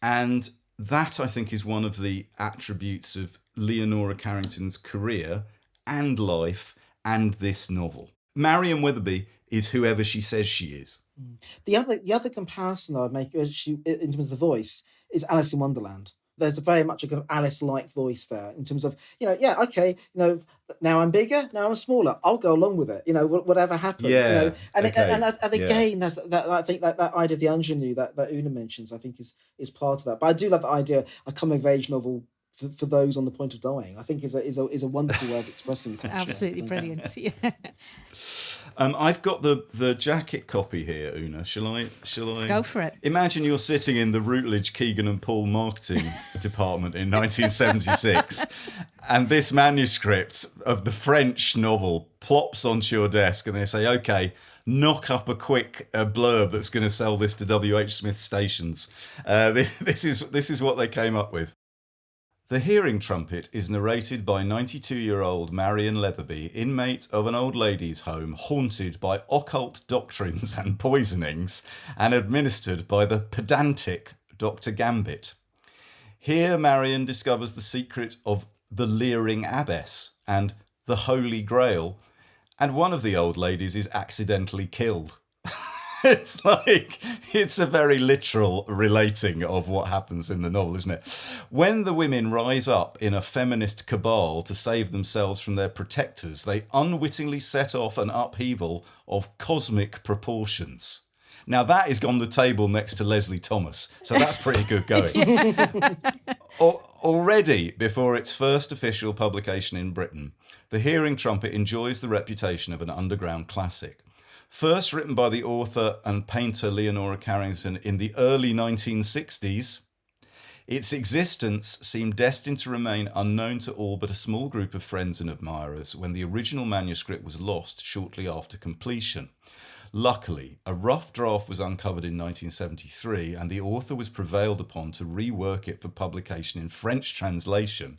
[SPEAKER 1] And that, I think, is one of the attributes of Leonora Carrington's career and life and this novel. Marion Weatherby is whoever she says she is.
[SPEAKER 4] The other comparison I would make in terms of the voice is Alice in Wonderland. There's very much a kind of Alice-like voice there in terms of, now I'm bigger, now I'm smaller. I'll go along with it, whatever happens.
[SPEAKER 1] Yeah,
[SPEAKER 4] again, that's that I think that idea of the ingenue that Una mentions, I think is part of that. But I do love the idea a coming-of-age novel for those on the point of dying. I think is a wonderful way of expressing it.
[SPEAKER 2] Absolutely brilliant. Yeah.
[SPEAKER 1] I've got the jacket copy here, Una. Shall I?
[SPEAKER 2] Go for it.
[SPEAKER 1] Imagine you're sitting in the Routledge Keegan and Paul marketing department in 1976, and this manuscript of the French novel plops onto your desk, and they say, "Okay, knock up a quick blurb that's going to sell this to W.H. Smith stations." This is what they came up with. The Hearing Trumpet is narrated by 92-year-old Marion Weatherby, inmate of an old ladies' home haunted by occult doctrines and poisonings and administered by the pedantic Dr. Gambit. Here Marion discovers the secret of the leering abbess and the Holy Grail, and one of the old ladies is accidentally killed. It's a very literal relating of what happens in the novel, isn't it? When the women rise up in a feminist cabal to save themselves from their protectors, they unwittingly set off an upheaval of cosmic proportions. Now that is on the table next to Leslie Thomas, so that's pretty good going. Already, before its first official publication in Britain, The Hearing Trumpet enjoys the reputation of an underground classic. First written by the author and painter Leonora Carrington in the early 1960s, Its existence seemed destined to remain unknown to all but a small group of friends and admirers when the original manuscript was lost shortly after completion. Luckily, a rough draft was uncovered in 1973 and the author was prevailed upon to rework it for publication in French translation.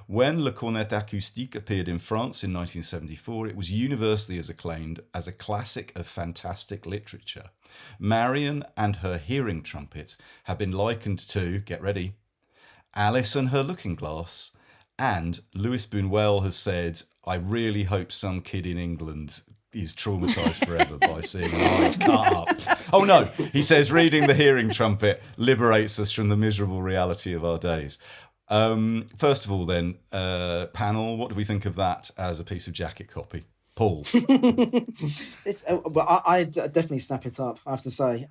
[SPEAKER 1] When Le Cornet Acoustique appeared in France in 1974, it was universally acclaimed as a classic of fantastic literature. Marion and her hearing trumpet have been likened to, get ready, Alice and her looking glass, and Louis Buñuel has said, I really hope some kid in England is traumatised forever by seeing an eye cut up. Oh no, he says reading the hearing trumpet liberates us from the miserable reality of our days. First of all then, panel, what do we think of that as a piece of jacket copy? Paul?
[SPEAKER 4] I'd definitely snap it up, I have to say.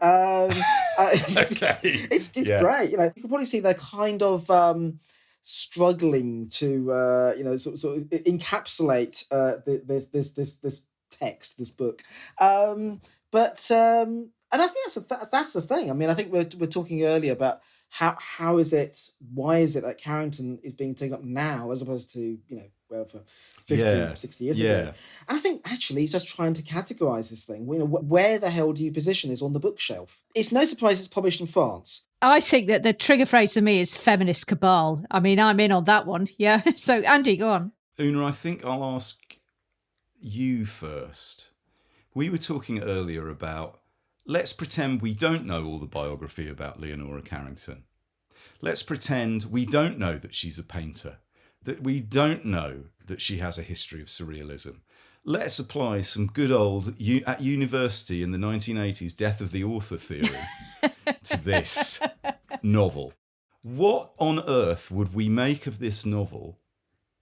[SPEAKER 4] It's great. You can probably see they're kind of struggling to sort of encapsulate this text, this book, and I think that's the thing. I mean, I think we're talking earlier about why is it that Carrington is being taken up now as opposed to for 50, 60 years ago. And I think actually he's just trying to categorise this thing. Where the hell do you position this on the bookshelf? It's no surprise it's published in France.
[SPEAKER 2] I think that the trigger phrase for me is feminist cabal. I mean, I'm in on that one. Yeah. So Andy, go on.
[SPEAKER 1] Una, I think I'll ask you first. We were talking earlier about, let's pretend we don't know all the biography about Leonora Carrington. Let's pretend we don't know that she's a painter, that we don't know that she has a history of surrealism. Let's apply some good old, at university in the 1980s, death of the author theory to this novel. What on earth would we make of this novel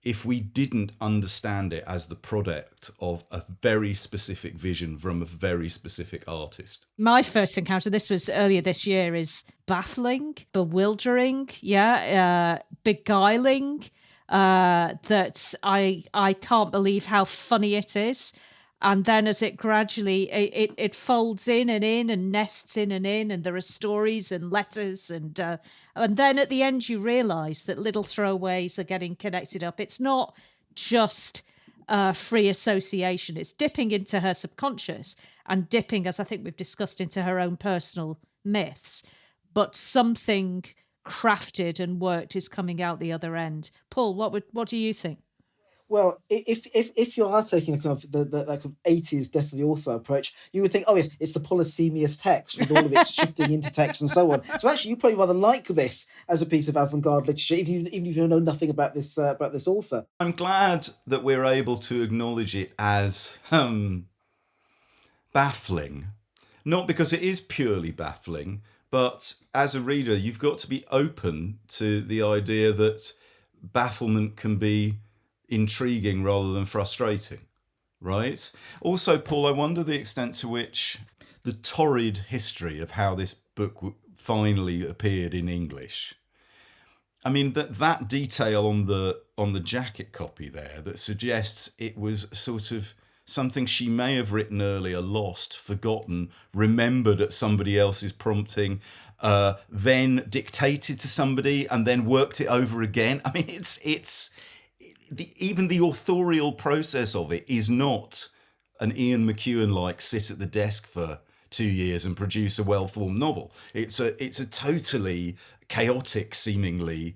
[SPEAKER 1] if we didn't understand it as the product of a very specific vision from a very specific artist?
[SPEAKER 2] My first encounter, this was earlier this year, is baffling, bewildering, beguiling, that I can't believe how funny it is. And then as it gradually, it folds in and nests in, and there are stories and letters. And then at the end, you realise that little throwaways are getting connected up. It's not just free association. It's dipping into her subconscious and dipping, as I think we've discussed, into her own personal myths. But something crafted and worked is coming out the other end. Paul, what do you think?
[SPEAKER 4] Well, if you are taking a kind of the kind of 80s death of the author approach, you would think, oh yes, it's the Polysemius text with all of its shifting into text and so on. So actually, you probably rather like this as a piece of avant-garde literature, even if you know nothing about this author.
[SPEAKER 1] I'm glad that we're able to acknowledge it as baffling, not because it is purely baffling, but as a reader, you've got to be open to the idea that bafflement can be intriguing rather than frustrating, right? Also, Paul, I wonder the extent to which the torrid history of how this book finally appeared in English. I mean, that detail on the jacket copy there that suggests it was sort of something she may have written earlier, lost, forgotten, remembered at somebody else's prompting, then dictated to somebody and then worked it over again. I mean, even the authorial process of it is not an Ian McEwan-like sit at the desk for 2 years and produce a well-formed novel. It's a totally chaotic, seemingly,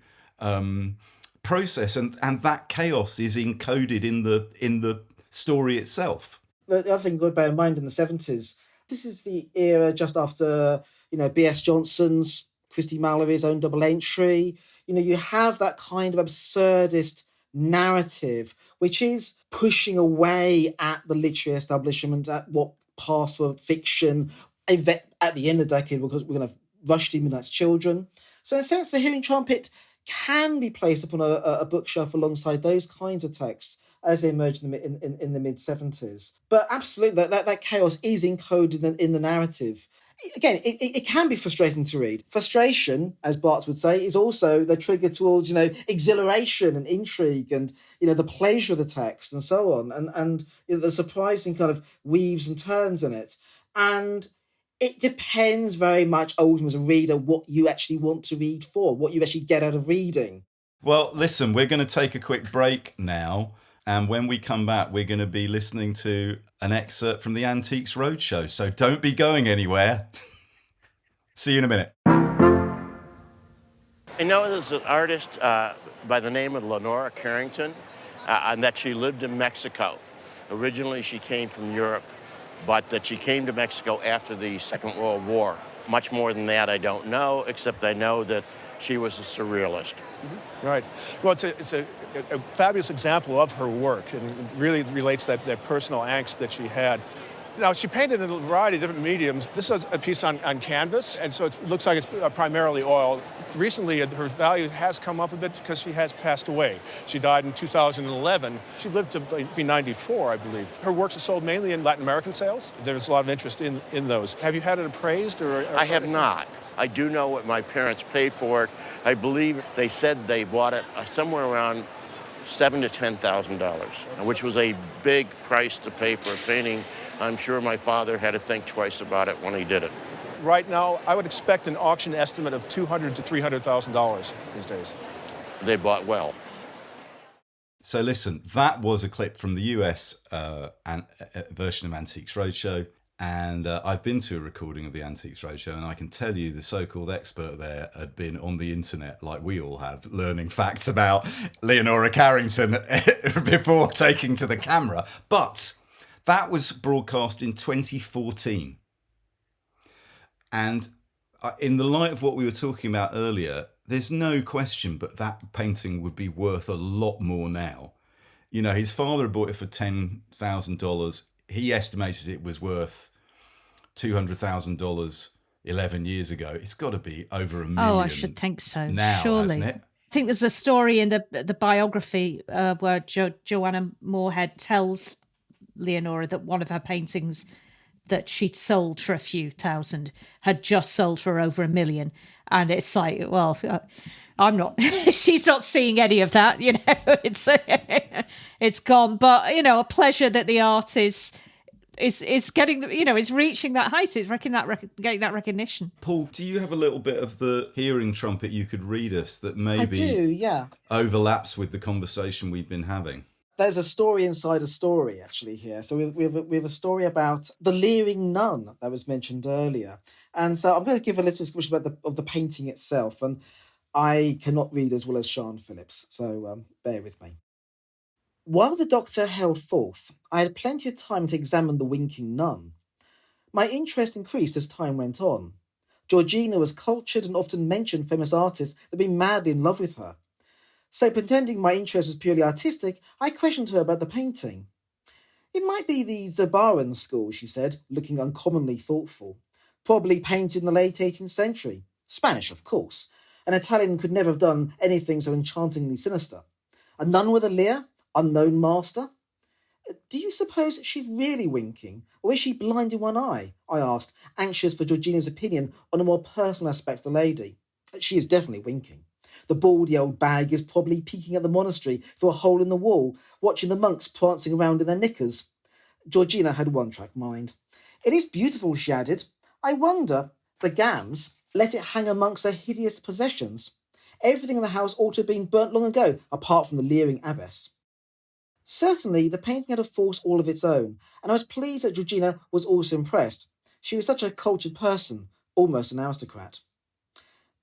[SPEAKER 1] process, and that chaos is encoded in the story itself.
[SPEAKER 4] The other thing you've got to bear in mind in the 70s, this is the era just after B.S. Johnson's, Christy Mallory's own double entry. You have that kind of absurdist narrative, which is pushing away at the literary establishment, at what passed for fiction. At the end of the decade, because we're going to Rushdie, Midnight's Children. So in a sense, the Hearing Trumpet can be placed upon a bookshelf alongside those kinds of texts as they emerged in the mid-70s. But absolutely, that chaos is encoded in the narrative. Again, it can be frustrating to read. Frustration, as Barthes would say, is also the trigger towards, exhilaration and intrigue and, the pleasure of the text and so on. And the surprising kind of weaves and turns in it. And It depends very much, Oldham, as a reader, what you actually want to read for, what you actually get out of reading.
[SPEAKER 1] Well, listen, we're going to take a quick break now. And when we come back, we're going to be listening to an excerpt from the Antiques Roadshow. So don't be going anywhere. See you in a minute.
[SPEAKER 9] I know there's an artist by the name of Leonora Carrington, and that she lived in Mexico. Originally, she came from Europe, but that she came to Mexico after the Second World War. Much more than that, I don't know, except I know that she was a surrealist.
[SPEAKER 10] Mm-hmm. Right. Well, it's a fabulous example of her work, and it really relates that personal angst that she had. Now, she painted in a variety of different mediums. This is a piece on canvas, and so it looks like it's primarily oil. Recently, her value has come up a bit because she has passed away. She died in 2011. She lived to be 94, I believe. Her works are sold mainly in Latin American sales. There's a lot of interest in those. Have you had it appraised?
[SPEAKER 9] I have not. I do know what my parents paid for it. I believe they said they bought it somewhere around $7,000 to $10,000, which was a big price to pay for a painting. I'm sure my father had to think twice about it when he did it.
[SPEAKER 10] Right now, I would expect an auction estimate of $200,000 to $300,000 these days.
[SPEAKER 9] They bought well.
[SPEAKER 1] So listen, that was a clip from the US version of Antiques Roadshow. And I've been to a recording of the Antiques Roadshow, and I can tell you the so-called expert there had been on the internet, like we all have, learning facts about Leonora Carrington before taking to the camera. But that was broadcast in 2014. And in the light of what we were talking about earlier, there's no question but that painting would be worth a lot more now. You know, his father bought it for $10,000. He estimated it was worth $200,000 11 years ago. It's got to be over $1 million.
[SPEAKER 2] Oh, I should think so.
[SPEAKER 1] Now,
[SPEAKER 2] surely.
[SPEAKER 1] hasn't it?
[SPEAKER 2] I think there's a story in the biography where Joanna Moorhead tells Leonora that one of her paintings that she'd sold for a few thousand had just sold for over $1 million. And it's like, well, I'm not, she's not seeing any of that, you know, it's gone. But, you know, a pleasure that the art is getting, you know, is reaching that height, is getting that recognition.
[SPEAKER 1] Paul, do you have a little bit of the Hearing Trumpet you could read us that maybe
[SPEAKER 4] I do, yeah.
[SPEAKER 1] overlaps with the conversation we've been having?
[SPEAKER 4] There's a story inside a story, actually, here. So we have a story about the leering nun that was mentioned earlier. And so I'm going to give a little description of the painting itself. And I cannot read as well as Sian Phillips, so bear with me. While the doctor held forth, I had plenty of time to examine the winking nun. My interest increased as time went on. Georgina was cultured and often mentioned famous artists that had been madly in love with her. So, pretending my interest was purely artistic, I questioned her about the painting. It might be the Zobaran school, she said, looking uncommonly thoughtful. Probably painted in the late 18th century. Spanish, of course. An Italian could never have done anything so enchantingly sinister. A nun with a leer? Unknown master? Do you suppose she's really winking, or is she blind in one eye? I asked, anxious for Georgina's opinion on a more personal aspect of the lady. She is definitely winking. The baldy old bag is probably peeking at the monastery through a hole in the wall, watching the monks prancing around in their knickers. Georgina had one-track mind. It is beautiful, she added. I wonder, the Gams let it hang amongst their hideous possessions. Everything in the house ought to have been burnt long ago, apart from the leering abbess. Certainly, the painting had a force all of its own, and I was pleased that Georgina was also impressed. She was such a cultured person, almost an aristocrat.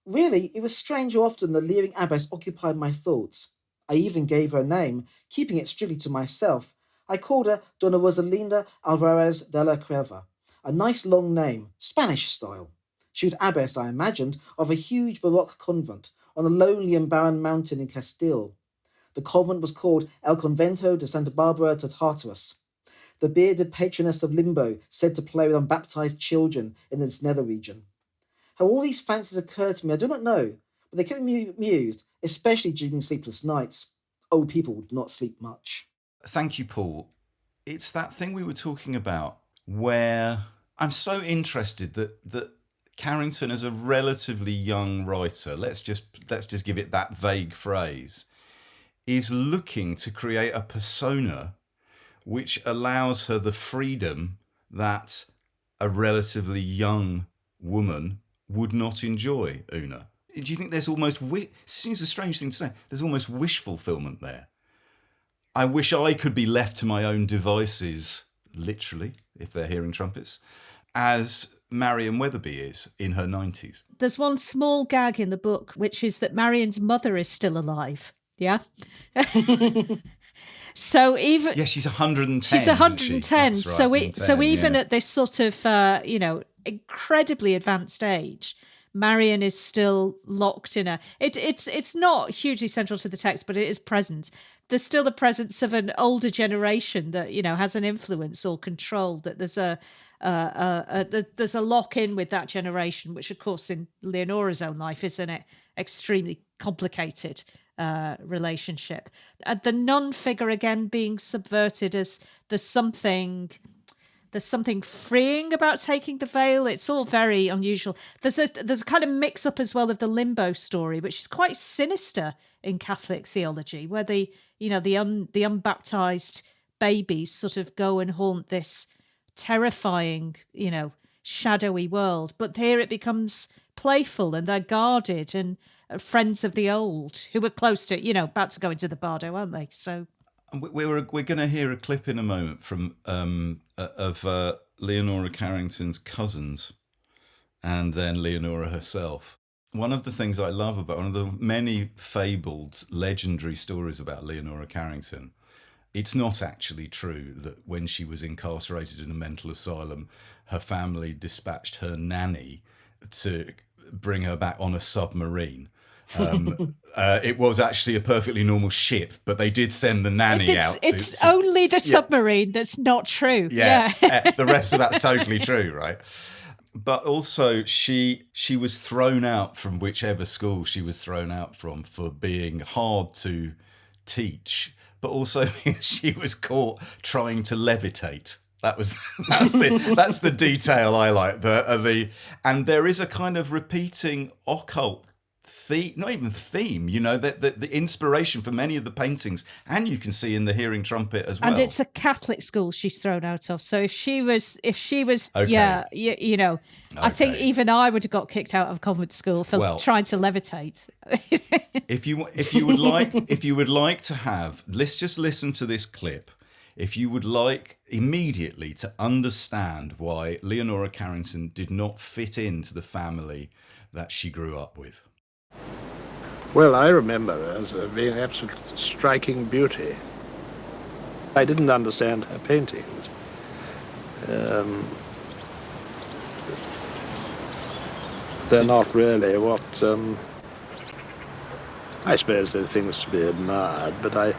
[SPEAKER 4] Really, it was strange how often the leering abbess occupied my thoughts. I even gave her a name, keeping it strictly to myself. I called her Dona Rosalinda Alvarez de la Cueva, a nice long name, Spanish style. She was abbess, I imagined, of a huge Baroque convent on a lonely and barren mountain in Castile. The convent was called El Convento de Santa Barbara de Tartarus, the bearded patroness of Limbo, said to play with unbaptized children in this nether region. How all these fancies occurred to me, I do not know, but they kept me amused, especially during sleepless nights. Old people do not sleep much.
[SPEAKER 1] Thank you, Paul. It's that thing we were talking about where I'm so interested that Carrington, as a relatively young writer, let's just give it that vague phrase, is looking to create a persona which allows her the freedom that a relatively young woman would not enjoy Una. Do you think there's almost, it seems a strange thing to say, there's almost wish fulfillment there? I wish I could be left to my own devices, literally, if they're hearing trumpets, as Marion Weatherby is in her 90s.
[SPEAKER 2] There's one small gag in the book, which is that Marion's mother is still alive. Yeah? So even...
[SPEAKER 1] Yeah, she's 110.
[SPEAKER 2] She's 110.
[SPEAKER 1] Right,
[SPEAKER 2] so even at this sort of, incredibly advanced age, Marion is still locked in a... It's not hugely central to the text, but it is present. There's still the presence of an older generation that, has an influence or control, that there's a lock-in with that generation, which, of course, in Leonora's own life is an extremely complicated relationship. The nun figure, again, being subverted as there's something freeing about taking the veil. It's all very unusual. There's a kind of mix-up as well of the limbo story, which is quite sinister in Catholic theology, where the unbaptized babies sort of go and haunt this terrifying, shadowy world. But here it becomes playful, and they're guarded, and friends of the old who were close to, about to go into the bardo, aren't they? So
[SPEAKER 1] we're going to hear a clip in a moment from of Leonora Carrington's cousins, and then Leonora herself. One of the things I love about one of the many fabled, legendary stories about Leonora Carrington, it's not actually true that when she was incarcerated in a mental asylum, her family dispatched her nanny to bring her back on a submarine. It was actually a perfectly normal ship, but they did send the nanny out.
[SPEAKER 2] It's only the submarine that's not true. Yeah.
[SPEAKER 1] The rest of that's totally true, right? But also she was thrown out from whichever school she was thrown out from for being hard to teach, but also she was caught trying to levitate. That's the detail I like. And there is a kind of repeating occult theme, not even theme, the inspiration for many of the paintings, and you can see in the Hearing Trumpet as well.
[SPEAKER 2] And it's a Catholic school she's thrown out of. So if she was,
[SPEAKER 1] okay.
[SPEAKER 2] I think even I would have got kicked out of convent school for trying to levitate.
[SPEAKER 1] if you would like to have, let's just listen to this clip. If you would like immediately to understand why Leonora Carrington did not fit into the family that she grew up with.
[SPEAKER 11] Well, I remember her as being an absolute striking beauty. I didn't understand her paintings. They're not really what... I suppose they're things to be admired, but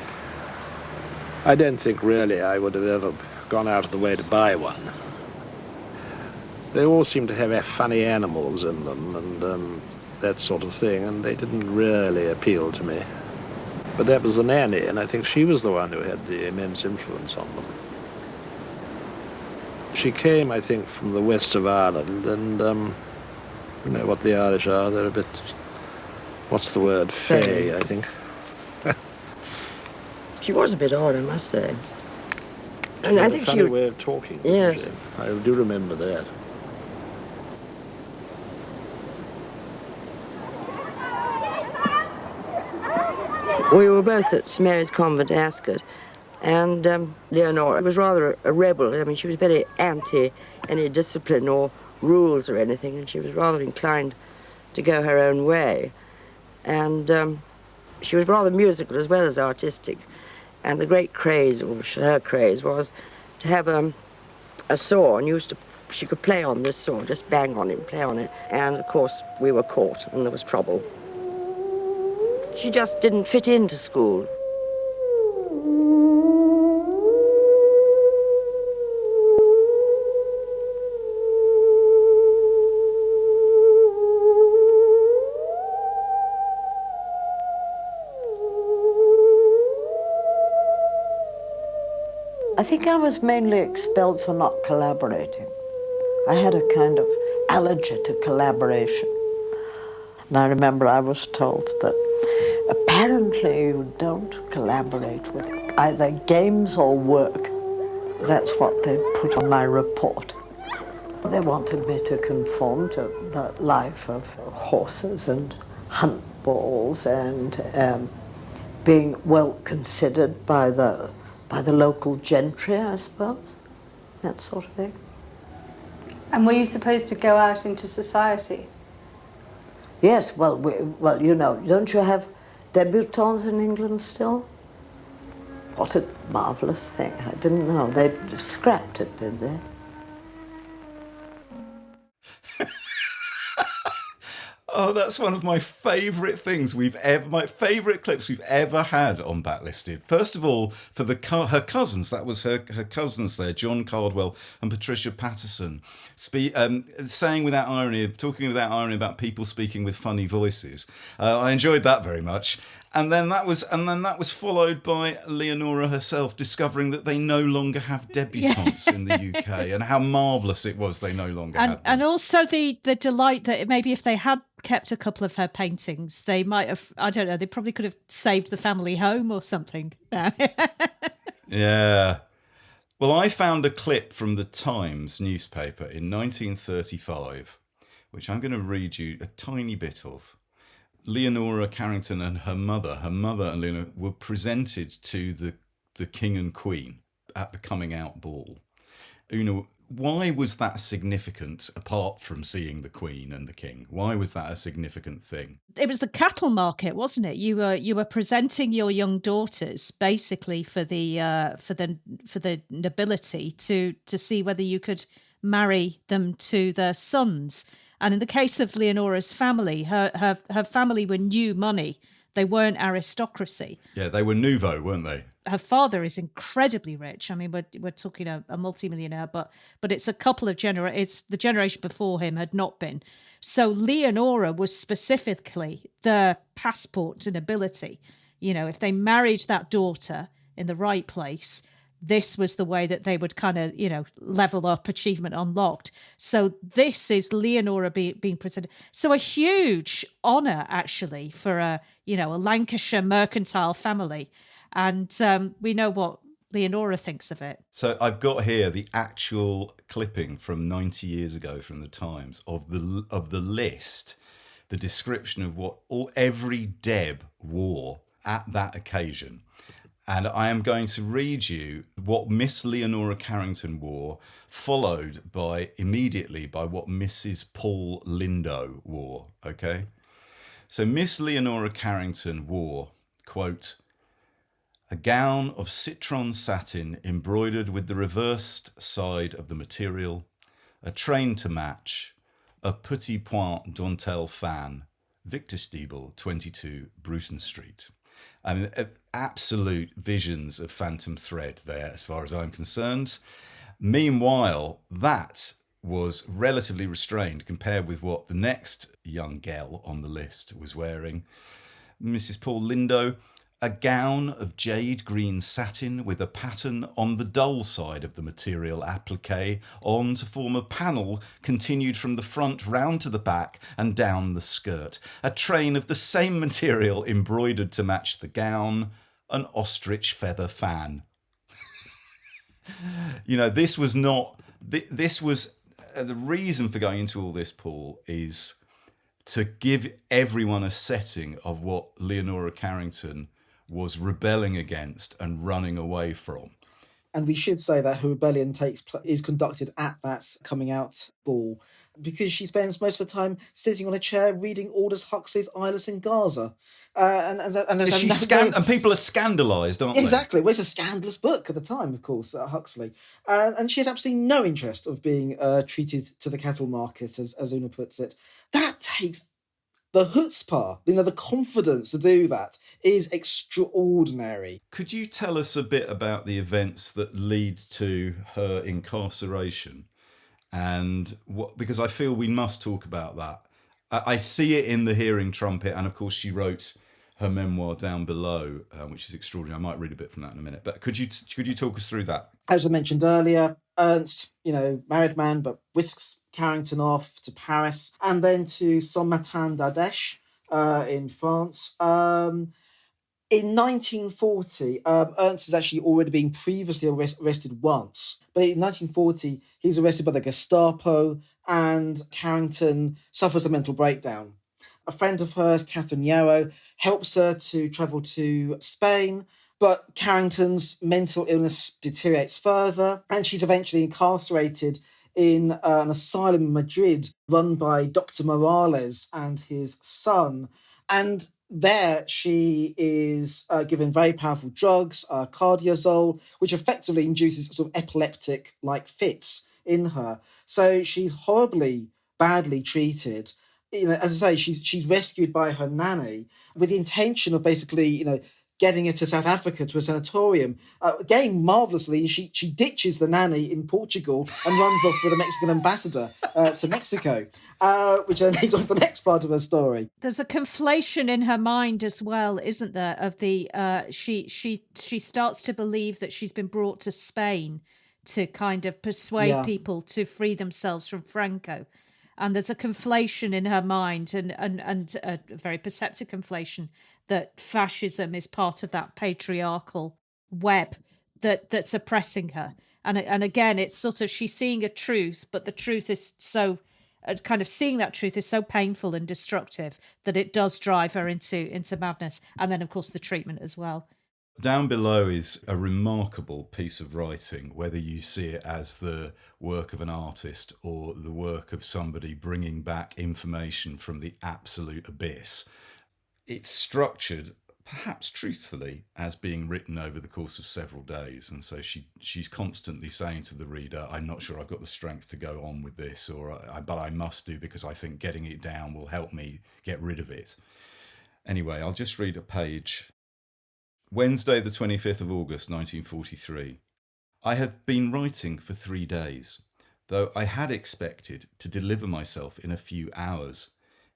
[SPEAKER 11] I don't think really I would have ever gone out of the way to buy one. They all seem to have funny animals in them and that sort of thing, and they didn't really appeal to me. But that was the nanny, and I think she was the one who had the immense influence on them. She came, I think, from the west of Ireland, and you know what the Irish are, they're a bit, what's the word, fey, I think.
[SPEAKER 12] She was a bit odd, I must say.
[SPEAKER 11] And I think she had a funny way of talking.
[SPEAKER 12] Yes.
[SPEAKER 11] I do remember that.
[SPEAKER 12] We were both at St Mary's Convent, Ascot, and Leonora was rather a rebel. I mean, she was very anti any discipline or rules or anything, and she was rather inclined to go her own way. And she was rather musical as well as artistic. And the great craze, or her craze, was to have a saw, and she could play on this saw, just bang on it, play on it. And, of course, we were caught, and there was trouble. She just didn't fit into school.
[SPEAKER 13] I think I was mainly expelled for not collaborating. I had a kind of allergy to collaboration. And I remember I was told that apparently you don't collaborate with either games or work. That's what they put on my report. They wanted me to conform to the life of horses and hunt balls and being well considered by the local gentry, I suppose, that sort of thing.
[SPEAKER 14] And were you supposed to go out into society?
[SPEAKER 13] Yes, well, you know, don't you have debutantes in England still? What a marvellous thing. I didn't know. They scrapped it, did they?
[SPEAKER 1] Oh, that's one of my favourite things my favourite clips we've ever had on Backlisted. First of all, for her cousins, that was her cousins there, John Cardwell and Patricia Patterson, talking without irony about people speaking with funny voices. I enjoyed that very much. And then that was followed by Leonora herself discovering that they no longer have debutantes in the UK, and how marvellous it was they no longer had them.
[SPEAKER 2] And also the delight that maybe if they had kept a couple of her paintings, they might have, I don't know, they probably could have saved the family home or something.
[SPEAKER 1] Yeah. Well, I found a clip from the Times newspaper in 1935, which I'm going to read you a tiny bit of. Leonora Carrington and her mother and Leonora, were presented to the King and Queen at the coming out ball. Una, why was that significant, apart from seeing the Queen and the King? Why was that a significant thing?
[SPEAKER 2] It was the cattle market, wasn't it? You were presenting your young daughters basically for the nobility to see whether you could marry them to their sons. And in the case of Leonora's family, her family were new money. They weren't aristocracy.
[SPEAKER 1] Yeah, they were nouveau, weren't they?
[SPEAKER 2] Her father is incredibly rich. I mean, we're talking a multimillionaire, but it's a couple of it's the generation before him had not been. So Leonora was specifically the passport to nobility. You know, if they married that daughter in the right place, this was the way that they would kind of, you know, level up, achievement unlocked. So this is Leonora being presented. So a huge honour, actually, for a Lancashire mercantile family. And we know what Leonora thinks of it.
[SPEAKER 1] So I've got here the actual clipping from 90 years ago from the Times of the list, the description of what every Deb wore at that occasion. And I am going to read you what Miss Leonora Carrington wore, followed immediately by what Mrs. Paul Lindo wore, okay? So Miss Leonora Carrington wore, quote, a gown of citron satin embroidered with the reversed side of the material, a train to match, a petit point dentelle fan, Victor Steeble, 22 Bruton Street. I mean, absolute visions of Phantom Thread there, as far as I'm concerned. Meanwhile, that was relatively restrained compared with what the next young gal on the list was wearing. Mrs. Paul Lindo, a gown of jade green satin with a pattern on the dull side of the material appliqué on to form a panel continued from the front round to the back and down the skirt. A train of the same material embroidered to match the gown, an ostrich feather fan. You know, this was not... This was... the reason for going into all this, Paul, is to give everyone a setting of what Leonora Carrington was rebelling against and running away from.
[SPEAKER 4] And we should say that her rebellion is conducted at that coming out ball, because she spends most of her time sitting on a chair reading Aldous Huxley's Eyeless in Gaza. And
[SPEAKER 1] people are scandalised, aren't they?
[SPEAKER 4] Exactly. Well, it's a scandalous book at the time, of course, Huxley. And she has absolutely no interest of being treated to the cattle market, as Una puts it. That takes the chutzpah, the confidence to do that is extraordinary.
[SPEAKER 1] Could you tell us a bit about the events that lead to her incarceration? And because I feel we must talk about that. I see it in the Hearing Trumpet, and of course she wrote her memoir down below, which is extraordinary. I might read a bit from that in a minute. But could you talk us through that?
[SPEAKER 4] As I mentioned earlier, Ernst, married man, but whisks Carrington off to Paris and then to Saint-Martin d'Ardèche in France. In 1940, Ernst has actually already been previously arrested once, But in 1940, he's arrested by the Gestapo and Carrington suffers a mental breakdown. A friend of hers, Catherine Yarrow, helps her to travel to Spain, but Carrington's mental illness deteriorates further, and she's eventually incarcerated in an asylum in Madrid run by Dr. Morales and his son. And there she is given very powerful drugs, cardiazol, which effectively induces sort of epileptic-like fits in her. So she's horribly, badly treated. As I say, she's rescued by her nanny with the intention of basically, getting her to South Africa to a sanatorium. Again, marvellously, she ditches the nanny in Portugal and runs off with the Mexican ambassador to Mexico, which then leads on to the next part of her story.
[SPEAKER 2] There's a conflation in her mind as well, isn't there? Of the she starts to believe that she's been brought to Spain to kind of persuade people to free themselves from Franco. And there's a conflation in her mind, and a very perceptive conflation, that fascism is part of that patriarchal web that's oppressing her. And again, it's sort of, she's seeing a truth, but the truth is so, kind of seeing that truth is so painful and destructive that it does drive her into madness. And then, of course, the treatment as well.
[SPEAKER 1] Down Below is a remarkable piece of writing, whether you see it as the work of an artist or the work of somebody bringing back information from the absolute abyss. It's structured, perhaps truthfully, as being written over the course of several days. And so she's constantly saying to the reader, I'm not sure I've got the strength to go on with this, but I must do because I think getting it down will help me get rid of it. Anyway, I'll just read a page. Wednesday, the 25th of August, 1943. I have been writing for 3 days, though I had expected to deliver myself in a few hours.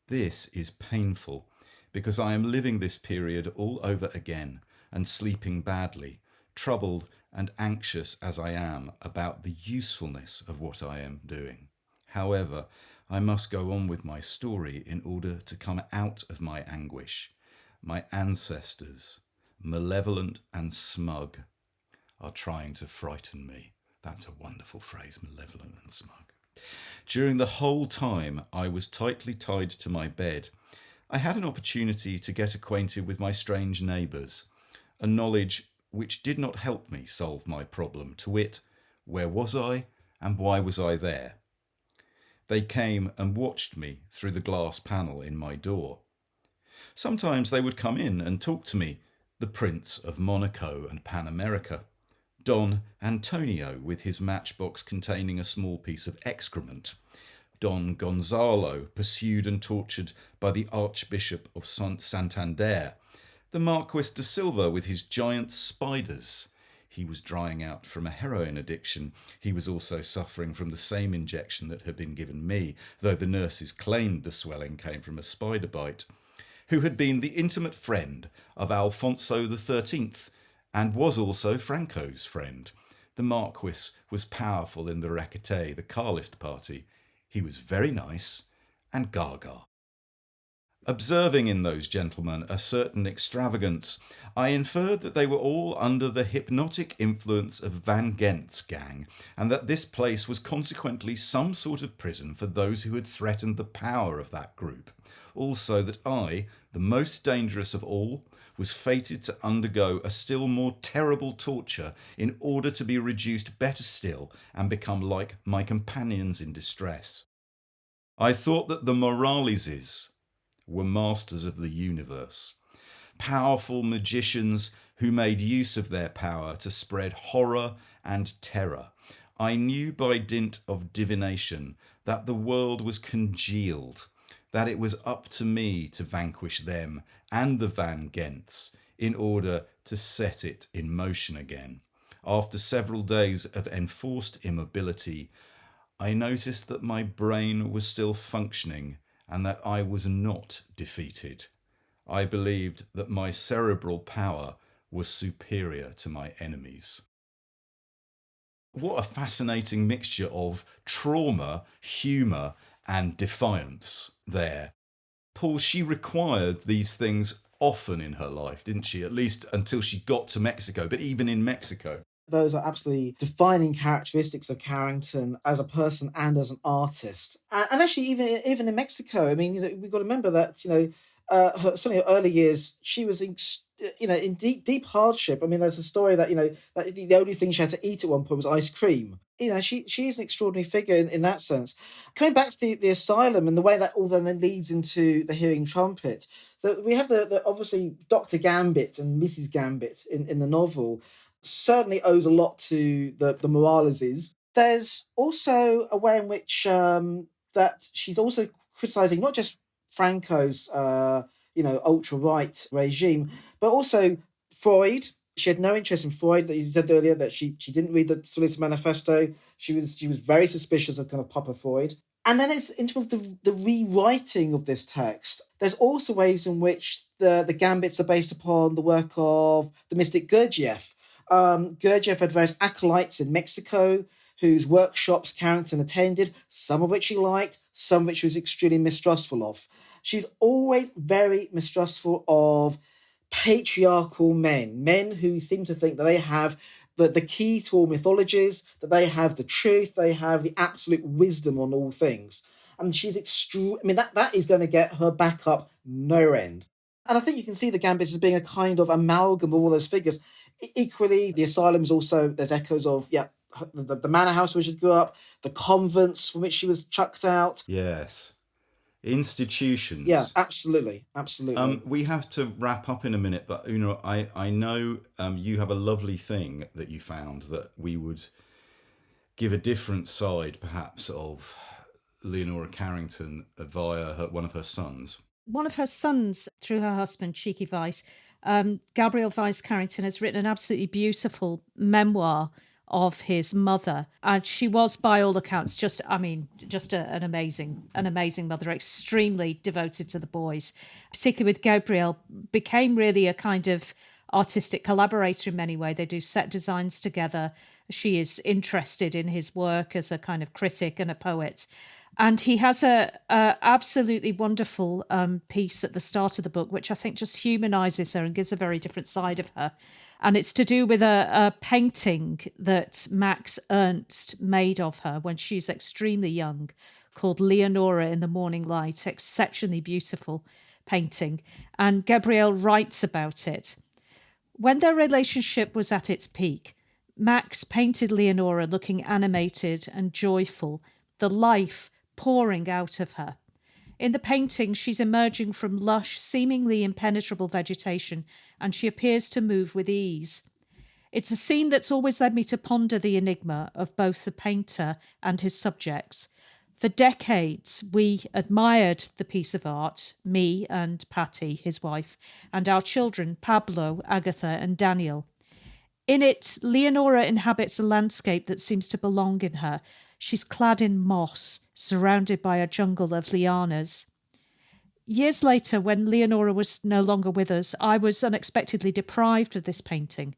[SPEAKER 1] This is painful, because I am living this period all over again and sleeping badly, troubled and anxious as I am about the usefulness of what I am doing. However, I must go on with my story in order to come out of my anguish. My ancestors, malevolent and smug, are trying to frighten me. That's a wonderful phrase, malevolent and smug. During the whole time I was tightly tied to my bed, I had an opportunity to get acquainted with my strange neighbours, a knowledge which did not help me solve my problem, to wit, where was I and why was I there? They came and watched me through the glass panel in my door. Sometimes they would come in and talk to me, the Prince of Monaco and Pan America, Don Antonio with his matchbox containing a small piece of excrement, Don Gonzalo pursued and tortured by the Archbishop of Santander, the Marquis de Silva with his giant spiders. He was drying out from a heroin addiction. He was also suffering from the same injection that had been given me, though the nurses claimed the swelling came from a spider bite, who had been the intimate friend of Alfonso XIII and was also Franco's friend. The Marquis was powerful in the Requete, the Carlist party. He was very nice and gaga. Observing in those gentlemen a certain extravagance, I inferred that they were all under the hypnotic influence of Van Gent's gang, and that this place was consequently some sort of prison for those who had threatened the power of that group. Also that I, the most dangerous of all, was fated to undergo a still more terrible torture in order to be reduced better still and become like my companions in distress. I thought that the Moraleses were masters of the universe, powerful magicians who made use of their power to spread horror and terror. I knew by dint of divination that the world was congealed, that it was up to me to vanquish them and the Van Gents in order to set it in motion again. After several days of enforced immobility, I noticed that my brain was still functioning and that I was not defeated. I believed that my cerebral power was superior to my enemies. What a fascinating mixture of trauma, humour and defiance there. Paul, she required these things often in her life, didn't she? At least until she got to Mexico, but even in Mexico.
[SPEAKER 4] Those are absolutely defining characteristics of Carrington as a person and as an artist. And actually, even in Mexico, I mean, we've got to remember that, certainly her early years, she was in deep hardship. I mean, there's a story that, that the only thing she had to eat at one point was ice cream. She is an extraordinary figure in that sense. Coming back to the asylum and the way that all then leads into the Hearing Trumpet, we have the obviously Dr. Gambit and Mrs. Gambit in the novel certainly owes a lot to the Moraleses. There's also a way in which that she's also criticising not just Franco's ultra-right regime, but also Freud. She had no interest in Freud. That you said earlier that she didn't read the Surrealist Manifesto. She was very suspicious of kind of Papa Freud. And then it's in terms of the rewriting of this text. There's also ways in which the Gambits are based upon the work of the mystic Gurdjieff. Gurdjieff had various acolytes in Mexico whose workshops Carrington attended, some of which he liked, some of which he was extremely mistrustful of. She's always very mistrustful of patriarchal men who seem to think that they have the key to all mythologies, that they have the truth, they have the absolute wisdom on all things. And she's that is going to get her back up no end. And I think you can see the Gambits as being a kind of amalgam of all those figures. Equally, the asylums also, there's echoes of, the manor house where she grew up, the convents from which she was chucked out.
[SPEAKER 1] Yes. Institutions.
[SPEAKER 4] Yeah, absolutely.
[SPEAKER 1] We have to wrap up in a minute, but Una, I know you have a lovely thing that you found that we would give a different side, perhaps, of Leonora Carrington via one of her sons.
[SPEAKER 2] One of her sons, through her husband, Cheeky Weiss, Gabriel Weiss Carrington, has written an absolutely beautiful memoir of his mother, and she was, by all accounts, just an amazing mother, extremely devoted to the boys. Particularly with Gabriel, became really a kind of artistic collaborator in many ways. They do set designs together. She is interested in his work as a kind of critic and a poet. And he has a absolutely wonderful piece at the start of the book, which I think just humanises her and gives a very different side of her. And it's to do with a painting that Max Ernst made of her when she's extremely young, called Leonora in the Morning Light. Exceptionally beautiful painting. And Gabrielle writes about it. When their relationship was at its peak, Max painted Leonora looking animated and joyful, the life pouring out of her. In the painting, she's emerging from lush, seemingly impenetrable vegetation, and she appears to move with ease. It's a scene that's always led me to ponder the enigma of both the painter and his subjects. For decades, we admired the piece of art, me and Patty, his wife, and our children, Pablo, Agatha, and Daniel. In it, Leonora inhabits a landscape that seems to belong in her. She's clad in moss, surrounded by a jungle of lianas. Years later, when Leonora was no longer with us, I was unexpectedly deprived of this painting.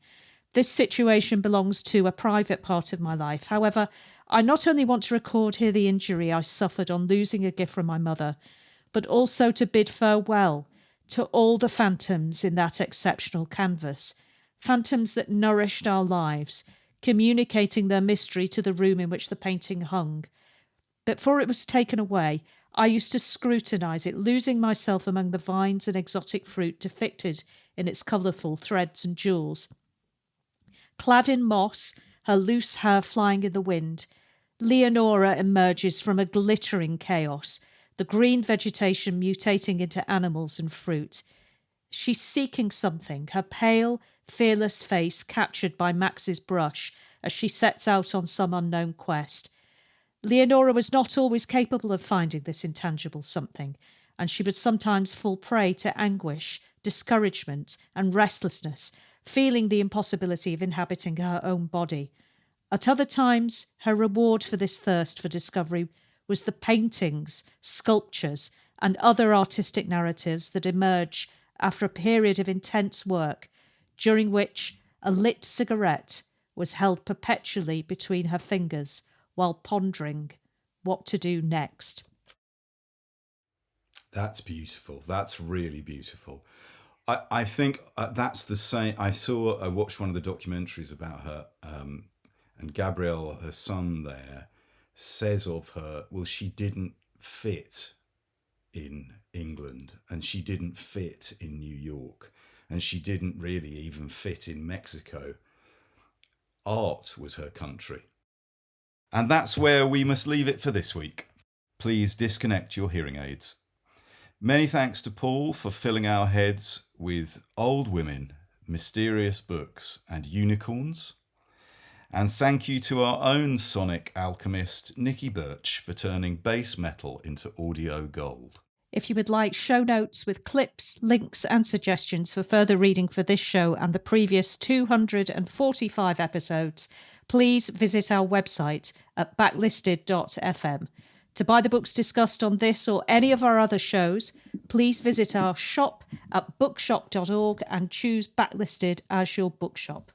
[SPEAKER 2] This situation belongs to a private part of my life. However, I not only want to record here the injury I suffered on losing a gift from my mother, but also to bid farewell to all the phantoms in that exceptional canvas, phantoms that nourished our lives, communicating their mystery to the room in which the painting hung. Before it was taken away, I used to scrutinise it, losing myself among the vines and exotic fruit depicted in its colourful threads and jewels. Clad in moss, her loose hair flying in the wind, Leonora emerges from a glittering chaos, the green vegetation mutating into animals and fruit. She's seeking something, her pale, fearless face captured by Max's brush as she sets out on some unknown quest. Leonora was not always capable of finding this intangible something, and she would sometimes fall prey to anguish, discouragement, and restlessness, feeling the impossibility of inhabiting her own body. At other times, her reward for this thirst for discovery was the paintings, sculptures, and other artistic narratives that emerge after a period of intense work, during which a lit cigarette was held perpetually between her fingers while pondering what to do next.
[SPEAKER 1] That's beautiful. That's really beautiful. I think that's the same. I watched one of the documentaries about her, and Gabrielle, her son there, says of her, well, she didn't fit in England, and she didn't fit in New York, and she didn't really even fit in Mexico. Art was her country. And that's where we must leave it for this week. Please disconnect your hearing aids. Many thanks to Paul for filling our heads with old women, mysterious books, and unicorns. And thank you to our own sonic alchemist, Nicky Birch, for turning bass metal into audio gold.
[SPEAKER 2] If you would like show notes with clips, links, and suggestions for further reading for this show and the previous 245 episodes, please visit our website at backlisted.fm. To buy the books discussed on this or any of our other shows, please visit our shop at bookshop.org and choose Backlisted as your bookshop.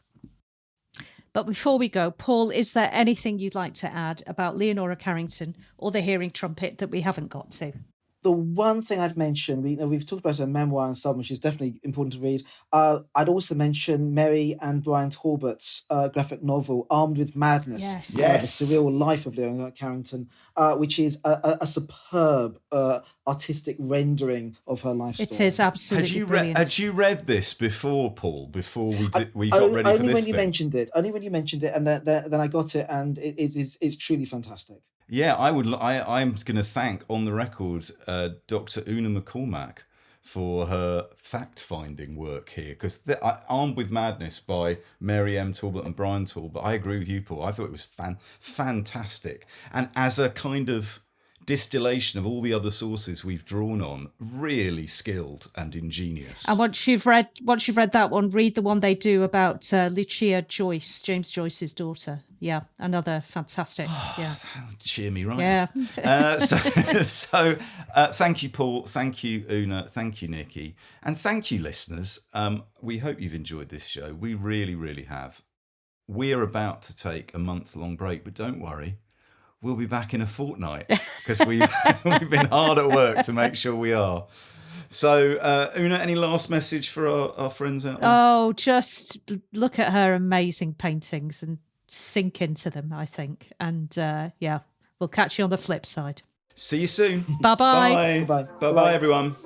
[SPEAKER 2] But before we go, Paul, is there anything you'd like to add about Leonora Carrington or the Hearing Trumpet that we haven't got to?
[SPEAKER 4] The one thing I'd mention, we've talked about her memoir and so on, which is definitely important to read. I'd also mention Mary and Brian Talbot's graphic novel, Armed with Madness.
[SPEAKER 1] Yes.
[SPEAKER 4] The Surreal Life of Leonora Carrington, which is a superb artistic rendering of her life story.
[SPEAKER 2] It is absolutely brilliant.
[SPEAKER 1] Had you read this before, Paul, before we got ready for this
[SPEAKER 4] Only when you
[SPEAKER 1] thing?
[SPEAKER 4] mentioned it. Only when you mentioned it, and then I got it, and it's truly fantastic.
[SPEAKER 1] Yeah, I'm going to thank, on the record, Dr. Una McCormack for her fact-finding work here, because Armed with Madness by Mary M. Talbot and Brian Talbot, I agree with you, Paul. I thought it was fantastic. And as a kind of distillation of all the other sources we've drawn on, really skilled and ingenious.
[SPEAKER 2] And once you've read that one, read the one they do about Lucia Joyce, James Joyce's daughter. Yeah, another fantastic. Yeah,
[SPEAKER 1] cheer me right.
[SPEAKER 2] Yeah.
[SPEAKER 1] So thank you, Paul. Thank you, Una. Thank you, Nicky, and thank you, listeners. We hope you've enjoyed this show. We really, really have. We're about to take a month-long break, but don't worry. We'll be back in a fortnight because we've been hard at work to make sure we are. So, Una, any last message for our friends out there?
[SPEAKER 2] Oh, just look at her amazing paintings and sink into them, I think. And we'll catch you on the flip side.
[SPEAKER 1] See you soon.
[SPEAKER 2] Bye-bye.
[SPEAKER 1] Bye. Bye-bye, everyone.